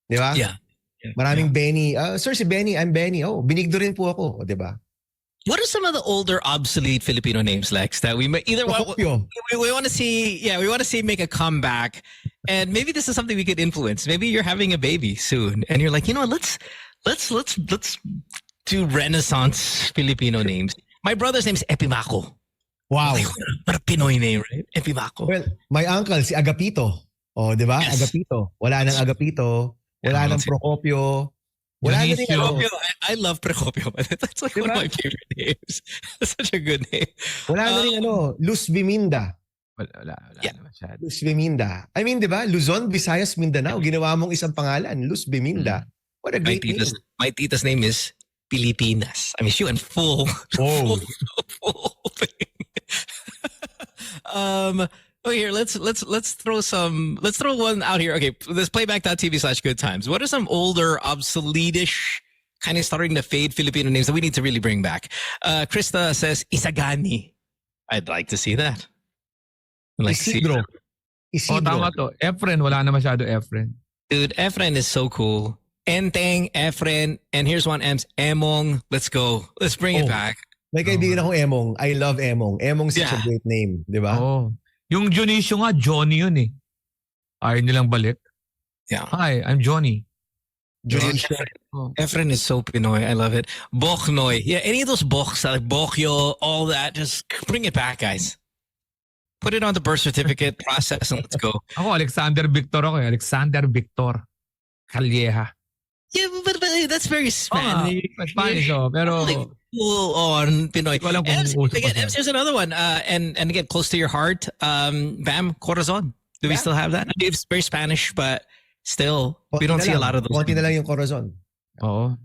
Di ba? Yeah. Maraming Benny. Sir, si Benny, I'm Benny. Oh, Benigno rin po ako, di ba? What are some of the older obsolete Filipino names, Lex, that we either we want to see? Yeah, we want to see make a comeback, and maybe this is something we could influence. Maybe you're having a baby soon, and you're like, let's do Renaissance Filipino names. My brother's name is Epimaco. Wow, what a Pinoy name, right? Epimaco. Well, my uncle si Agapito. Oh, di ba? Yes. Agapito. Wala nang Agapito. Wala nang Procopio. Wala na rin Dionisio. ano, Procopio, I love Procopio. That's like one of Diba? my favorite names. That's such a good name. wala na rin ano, Luz Biminda. Wala Yeah. na masyado. Luz Biminda. I mean, di ba? Luzon, Visayas, Mindanao. Ginawa mong isang pangalan, Luz Biminda. What a My great name. tita's name is Pilipinas. I mean, she went full Oh. full thing. Oh, here, let's throw one out here. Okay, this playback.tv/good times. What are some older, obsolete-ish, kind of starting to fade Filipino names that we need to really bring back? Krista says Isagani. I'd like to see that. I'd like to see Isidro. that. Oh, Isidro. tama to. Efren, wala na masyado Efren. Dude, Efren is so cool. Enteng, Efren, and here's one, Ems, Emong. Let's go. Let's bring it Oh. back. May kaibigan akong Emong. I love Emong. Emong's such a Yeah. great name. Di ba? Oh. Yung Dionisio nga, Johnny yun eh. Ayaw nilang balik. Yeah. Hi, I'm Johnny. Dionisio. Oh. Efren is so Pinoy. I love it. Boknoy. Yeah, any of those boks, like Bokyo, all that, just bring it back, guys. Put it on the birth certificate, process, and let's go. Ako, Alexander Victor ako eh. Alexander Victor Calleja. Yeah, but that's very Spanish. Spanish oh. Pero, Like full on Pinoy. Hindi ko alam kung Ems, uso pa again, siya. Ems, here's another one. And again, close to your heart. Bam, Corazon. Do we Yeah. still have that? It's very Spanish, but still, we Konti don't na see a lang. lot of those. Konti na lang yung Corazon. oo.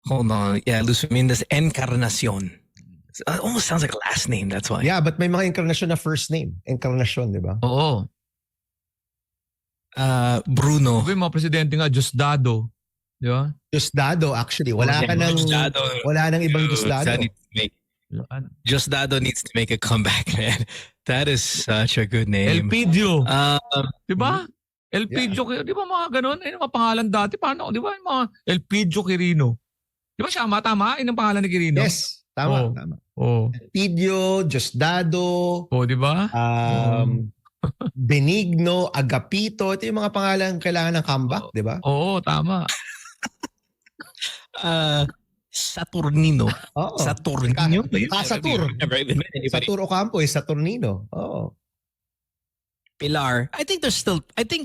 Hold on. Yeah, Luz Mindas, Encarnacion. It almost sounds like a last name. That's why. Yeah, but may mga incarnasyon na first name. Encarnacion, di ba? Oo. Bruno. Sabi mga presidente nga, Diosdado. Di ba? Diosdado, actually. Wala ka nang, wala nang ibang Diosdado. Diosdado needs to make a comeback, man. That is such a good name. Elpidio. Di Hmm? ba? Elpidio, di ba mga ganun? Ayun ang mga pangalan dati. Paano? Di ba yung mga Elpidio Quirino? Di ba siya? Tama? Yun ang pangalan ni Quirino? Yes, tama. Oh. Tama. Oo. Pidio, Diosdado, Oh, di ba? Benigno, Agapito. Ito yung mga pangalan kailangan ng comeback, di ba? Oo, tama. Saturnino. Oo. Saturnino? Satur. Never even met anybody. Satur Ocampo is Saturnino. Oo. Pilar. I think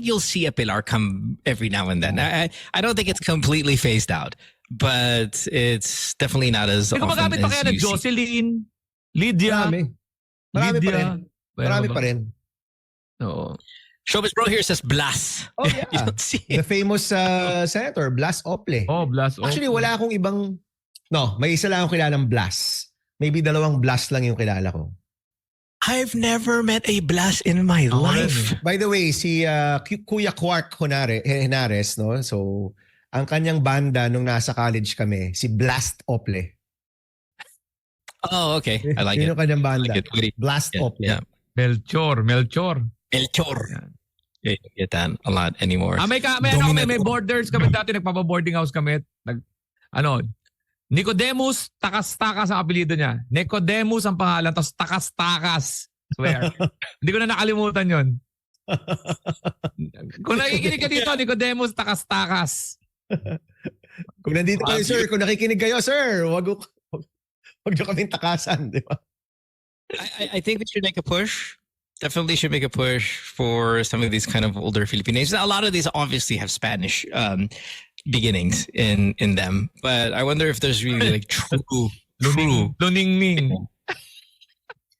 you'll see a Pilar come every now and then. I don't think it's completely phased out, but it's definitely not as Hindi ko often magamit pa kaya as na you see. Jocelyn, Lydia. Marami. Marami pa rin. Meron Marami ba? pa rin. Oo. Showbiz Bro here says Blas. Oh, You yeah. don't see The it. famous senator, Blas Ople. Oh, Blas. Actually, wala akong ibang... No, may isa lang akong kilalang Blas. Maybe 2 Blas lang yung kilala ko. I've never met a Blas in my life. By the way, si Kuya Quark Henares, no? So, ang kanyang banda nung nasa college kami, si Blast Ople. Oh, okay. I like Yun it. yung kanyang I banda. like it. Witty. Blast Yeah, Ople. yeah. Melchor. Melchor. Yan. Yeah, you don't get that a lot anymore. May borders kami dati, nagpapa-boarding house kami. Nicodemus Takas-Takas ang apelyido niya. Nicodemus ang pangalan, tapos Takas-Takas. Swear. Hindi ko na nakalimutan yon. Kung nakikinig ka dito, Nicodemus Takas-Takas. Kung nandito kayo, sir, kung nakikinig kayo, sir, wag nyo kaming takasan, di ba? I think we should make a push. Definitely should make a push for some of these kind of older Filipinos. A lot of these obviously have Spanish beginnings in them, but I wonder if there's really like true. Luningning.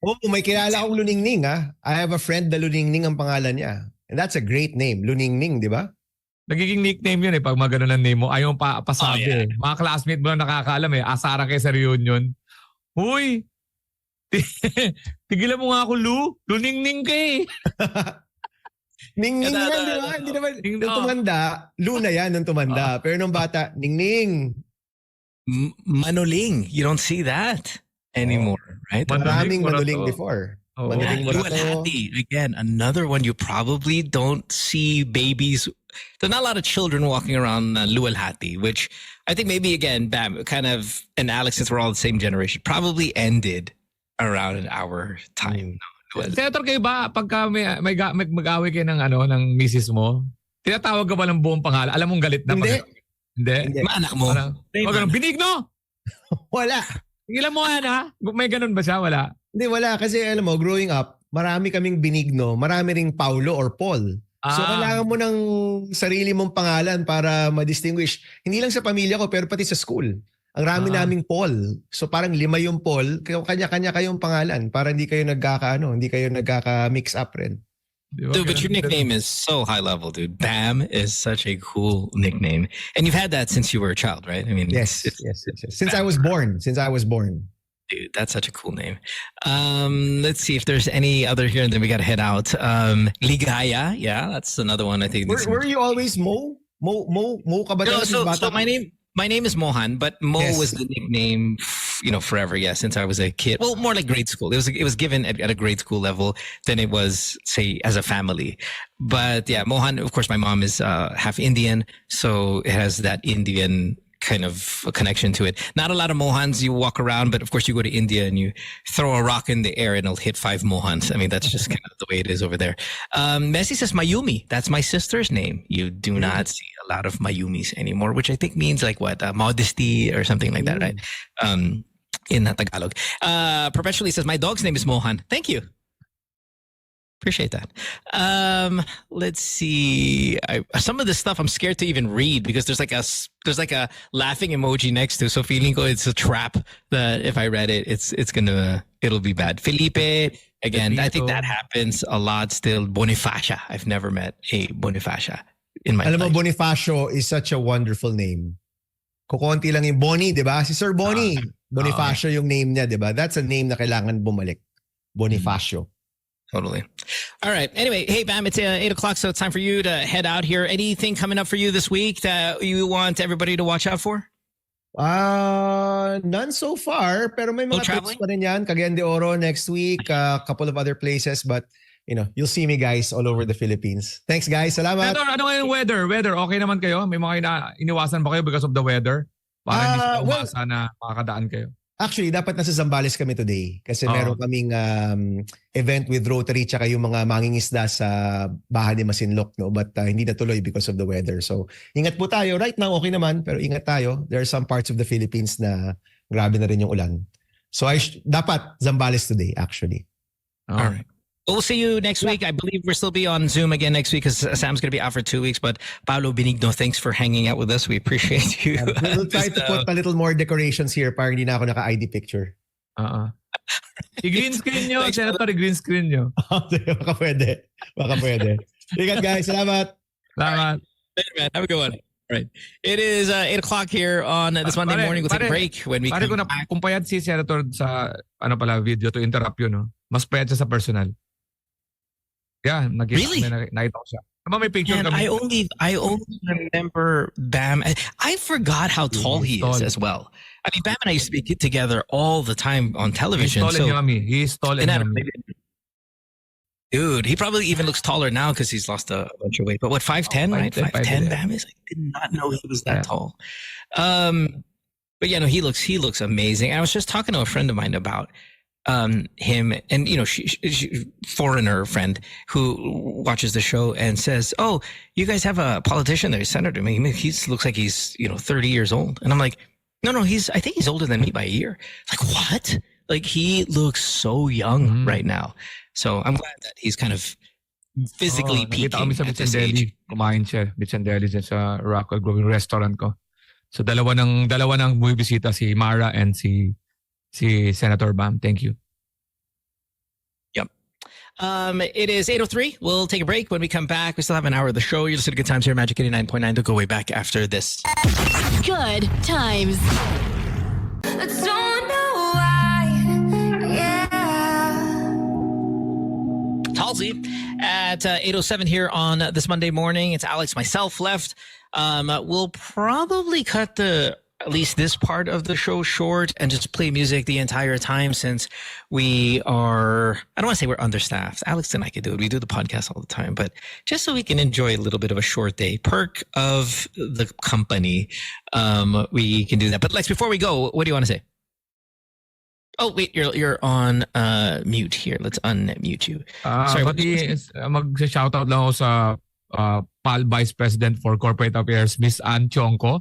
Oh, may kilala akong Luningning, ha? I have a friend na Luningning ang pangalan niya. And that's a great name, Luningning, di ba? Nagiging nickname yun eh, pag mga ganun ang name mo. Ayaw mo pasabi Oh, yeah. eh. Mga classmate mo na nakakaalam eh. Asaran kayo sa reunion. Huy! Tigilan mo nga ako, Lu. Luningning ka eh. Ningning yan, di ba? Hindi naman, nung tumanda, Luna yan nung tumanda. Pero nung bata, Ningning. Manoling. You don't see that anymore, right? Maraming Manoling Manoling Morato. before. Oh. Manoling Morato. Luwalhati, again, another one you probably don't see babies. There's not a lot of children walking around Luwalhati, which I think maybe, again, Bam, kind of, and Alex, since we're all the same generation, probably ended around an hour time. Senator, kayo ba, pagka may mag-away kayo ng misis mo, tinatawag ka ba ng buong pangalan? Alam mong galit na Hindi. Hindi? Hindi. Maanak mo. Parang, Benigno! Wala. Tigilan mo nga na. May ganun ba siya? Wala. Hindi, wala. Kasi alam mo, growing up, marami kaming Benigno, marami ring Paulo or Paul. So kailangan mo ng sarili mong pangalan para ma-distinguish. Hindi lang sa pamilya ko pero pati sa school. Ang rami naming Paul. So parang 5 yung Paul, kanya-kanya kayong pangalan para hindi kayo hindi kayo nagkaka-mix up rin. Dude, but your nickname is so high level, dude. Bam is such a cool nickname. And you've had that since you were a child, right? I mean, Yes. Since I was born. Dude, that's such a cool name. Let's see if there's any other here, and then we got to head out. Ligaya, yeah, that's another one I think. Were you always Mo? Mo ka ba? No, talaga so my name is Mohan, but Mo Yes. was the nickname, forever. Yeah, since I was a kid. Well, more like grade school. It was given at a grade school level than it was, say, as a family. But yeah, Mohan. Of course, my mom is half Indian, so it has that Indian kind of a connection to it. Not a lot of Mohans you walk around, but of course you go to India and you throw a rock in the air and it'll hit 5 Mohans. I mean, that's just kind of the way it is over there. Messi says Mayumi. That's my sister's name. You do not see a lot of Mayumis anymore, which I think means like what? Modesty or something like that, right? In Tagalog. Perpetually says, my dog's name is Mohan. Thank you. Appreciate that. Let's see. Some of this stuff I'm scared to even read because there's like a laughing emoji next to. So feeling ko it's a trap that if I read it, it'll be bad. Felipe, again, I think that happens a lot still. Bonifacia. I've never met a Bonifacia in my Alam mo, life. Bonifacio is such a wonderful name. Kukunti lang yung Boni, di ba? Si Sir Boni. Bonifacio yung name niya, di ba? That's a name na kailangan bumalik. Bonifacio. Totally. All right. Anyway, hey, Bam, it's 8 o'clock, so it's time for you to head out here. Anything coming up for you this week that you want everybody to watch out for? None so far, pero may No mga traveling? trips pa rin yan. Cagayan de Oro next week, a couple of other places, but you'll see me guys all over the Philippines. Thanks guys, salamat. Senator, ano ngayon weather? Weather, okay naman kayo? May mga iniwasan ba kayo because of the weather? Para hindi sila umasa na makakadaan kayo. Actually, dapat nasa Zambales kami today kasi Oo. meron kaming event with Rotary tsaka yung mga mangingisda sa Baha de Masinloc, no? But hindi natuloy because of the weather. So, ingat po tayo. Right now, okay naman, pero ingat tayo. There are some parts of the Philippines na grabe na rin yung ulan. So, dapat Zambales today, actually. Oh. All right. We'll see you next week. I believe we'll still be on Zoom again next week because Sam's going to be out for 2 weeks. But Paolo Benigno, thanks for hanging out with us. We appreciate you. We'll try to put a little more decorations here para hindi na ako naka-ID picture. I-green screen nyo, Thanks, Senator, i-green screen nyo. Baka pwede. Ingat guys, salamat. Salamat. Later, man. Have a good one. All right. It is 8 o'clock here on this Monday morning. We'll take a break when we Pare ko come na back. kumpayat si Senator sa video to interrupt yun, no? Mas payat siya sa personal. Yeah, Really? nakita ko siya. Diba may picture Man, kami? I only remember Bam. I forgot how tall he He's is tall. as well. I mean, Bam and I used to be together all the time on He's television. tall and So, yummy. He's tall and Adam, yummy. dude, he probably even looks taller now because he's lost a bunch of weight. But what, 5'10", right? 5'10", 5'10", Bam is. I did not know he was that tall. But yeah, no, he looks amazing. I was just talking to a friend of mine about him, and she foreigner friend who watches the show and says, "Oh, you guys have a politician there, senator. I mean, he looks like he's 30 years old." And I'm like, "No, I think he's older than me by a year." Like, what? Like, he looks so young right now. So I'm glad that he's kind of physically Nakita kami peaking sa at this age. Bitchandeli. Kumain siya. Bitchandeli dyan sa Rockwell Grove, yung restaurant ko. So dalawa nang bumibisita, si Mara and si Senator Bam. Thank you. Yep. It is 8:03. We'll take a break. When we come back, we still have an hour of the show. You're listening to Good Times here at Magic 89.9. Don't go way back after this. Good times. I don't know why. Yeah. Halsey at 8:07 here on this Monday morning. It's Alex, myself left. We'll probably cut at least this part of the show short and just play music the entire time since we are, I don't want to say we're understaffed. Alex and I can do it. We do the podcast all the time, but just so we can enjoy a little bit of a short day. Perk of the company, we can do that. But Lex, before we go, what do you want to say? Oh, wait, you're on mute here. Let's unmute you. Sorry, what Pati mag-shoutout lang ako sa PAL Vice President for Corporate Affairs, Miss Ann Chongko,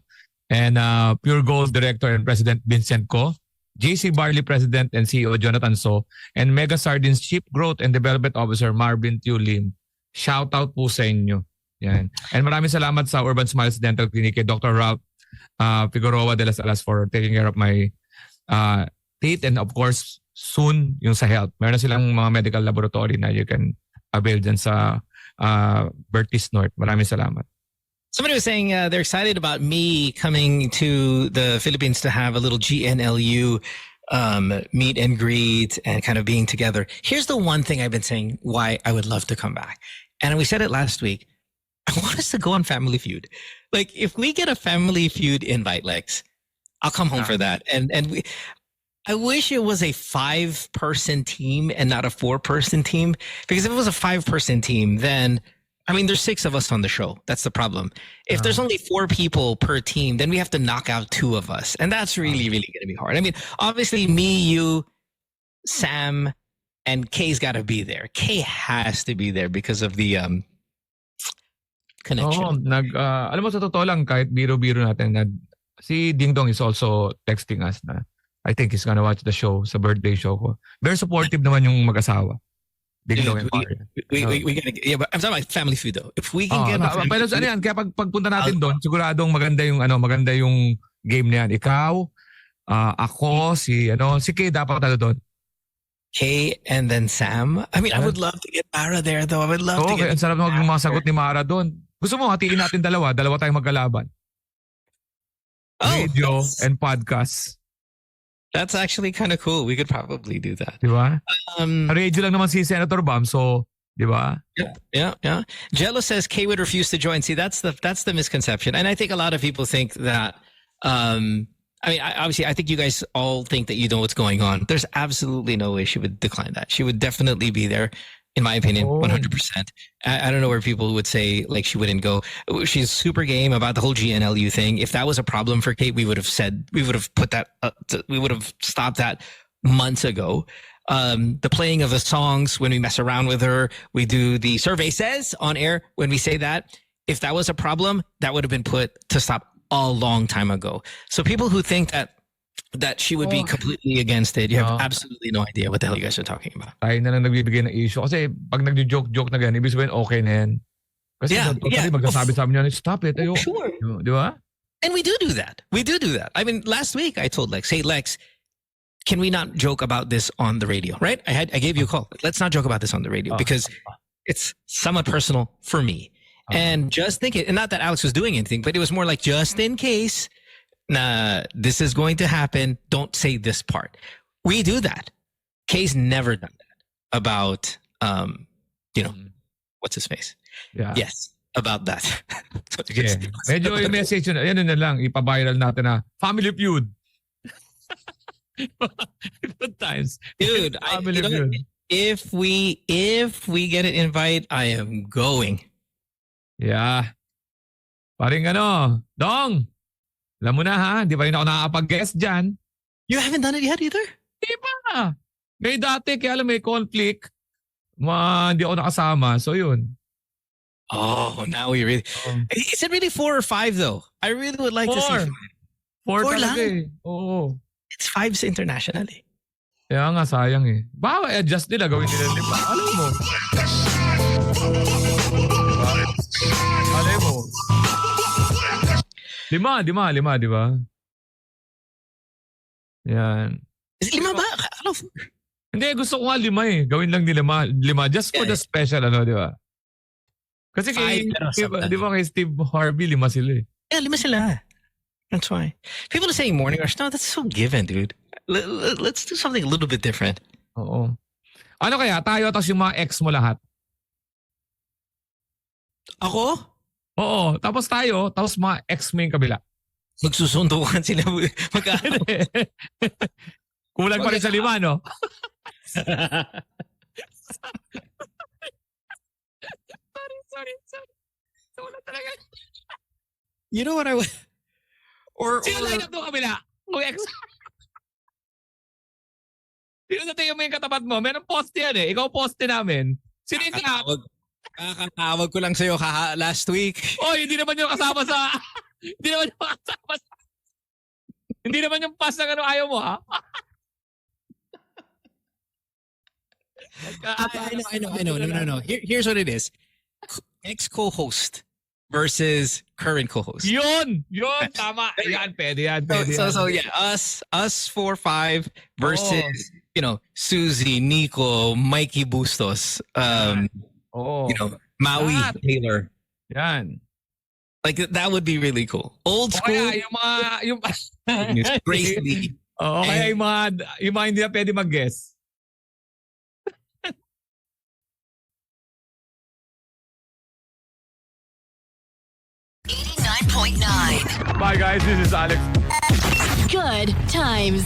and Pure Gold Director and President Vincent Ko, JC Barley President and CEO Jonathan So, and Mega Sardines Chief Growth and Development Officer Marvin Tiu Lim. Shout out po sa inyo. Yan. And maraming salamat sa Urban Smiles Dental Clinic kay Dr. Ralph Figueroa de las Alas for taking care of my teeth, and of course soon yung sa health. Meron na silang mga medical laboratory na you can avail dyan sa Bertis North. Maraming salamat. Somebody was saying they're excited about me coming to the Philippines to have a little GNLU meet and greet and kind of being together. Here's the one thing I've been saying why I would love to come back. And we said it last week. I want us to go on Family Feud. Like, if we get a Family Feud invite, Lex, I'll come home for that. And I wish it was a 5-person team and not a 4-person team. Because if it was a 5-person team, then, I mean, there's 6 of us on the show. That's the problem. If there's only 4 people per team, then we have to knock out 2 of us. And that's really, really going to be hard. I mean, obviously, me, you, Sam, and Kay's got to be there. Kay has to be there because of the connection. Alam mo, sa totoo lang, kahit biro-biro natin, si Ding Dong is also texting us na I think he's gonna watch the show, sa birthday show ko. Very supportive naman yung mag-asawa. Ding Dong and Mario. We gotta, yeah, but I'm talking about Family Feud though. If we can get pero ano yan, kaya pagpunta natin doon, siguradong maganda yung game na yan. Ikaw, ako, si Kay dapat doon. Kay and then Sam. I mean, I would love to get Mara there though. I would love to get... Ang sarap na masagot ni Mara doon. Gusto mo, hatiin natin dalawa tayong magkalaban. Radio and podcast. That's actually kind of cool. We could probably do that. Di ba? Radio lang naman si Senator Bam, so, di ba? Yeah. Jello says Kay would refuse to join. See, that's the misconception. And I think a lot of people think that, I mean, obviously, I think you guys all think that you know what's going on. There's absolutely no way she would decline that. She would definitely be there, in my opinion, 100%. I don't know where people would say, like, she wouldn't go. She's super game about the whole GNLU thing. If that was a problem for Kate, we would have stopped that months ago. The playing of the songs when we mess around with her, we do the survey says on air when we say that. If that was a problem, that would have been put to stop a long time ago. So people who think that she would be completely against it, you have absolutely no idea what the hell you guys are talking about. Tayo na lang nagbibigay ng issue. Kasi pag nagjo-joke na ganyan, ibig sabihin okay na yan. Kasi magsasabi sa amin yan, stop it. Ayo. Sure. Di ba? And we do that. I mean, last week I told Lex, hey Lex, can we not joke about this on the radio, right? I gave you a call. Let's not joke about this on the radio because it's somewhat personal for me. And just think it, and not that Alex was doing anything, but it was more like just in case this is going to happen, don't say this part. We do that. Kay's never done that about, what's his face? Yeah. Yes, about that. Yeah. Medyo yung message yun, yan na lang, ipa-viral natin na Family Feud. Good times. Dude, Family Feud. If we get an invite, I am going. Yeah. Paring Dong, alam mo na ha, di pa rin ako nakakapag-guest dyan. You haven't done it yet either? Di pa. May dati, kaya alam may conflict. Hindi ako nakasama, so yun. Oh, now we really... Is it really 4 or 5 though? I really would like to see 5. 4 4 talaga lang? eh. Oo. It's 5 internationally. Kaya nga, sayang eh. Baka adjust nila, gawin nila 5. Alam mo. Alam mo. 5, di ba? Yan. Is it 5 ba? Hindi, gusto ko nga 5 eh. Gawin lang nila 5. Just for the special, di ba? Kasi di ba kay Steve Harvey, 5 sila eh. Yeah, 5 sila. That's why. People are saying morning rush. No, that's so given, dude. Let's do something a little bit different. Oo. Ano kaya? Tayo tapos yung mga ex mo lahat. Ako? Oo. Tapos tayo, tapos mga ex mo yung kabila. Magsusundukan sila. Kulang pa rin sa 5, no? Sorry. Wala talaga. You know what I would... Sino line up doon kabila? Kung ex. Sino na tayo mo yung katapat mo? Meron poste yan eh. Ikaw poste namin. Sino yung kakatawag ko lang sa'yo last week. Oy, hindi naman yung kasama sa... Hindi naman yung pass na ayaw mo, ha? I know. No. Here's what it is. ex-co-host versus current co-host. Yun! Tama. Yan, pwede yan. Pwede yan. So yeah, us 4-5 versus Suzy, Nico, Mikey Bustos, Oo. Maui, Lahat. Taylor. Yan. Like that would be really cool. Old O school, kaya yung Grace Lee. Oo, kaya yung mga hindi na pwede mag-guess. .9. Bye guys, this is Alex. Good times.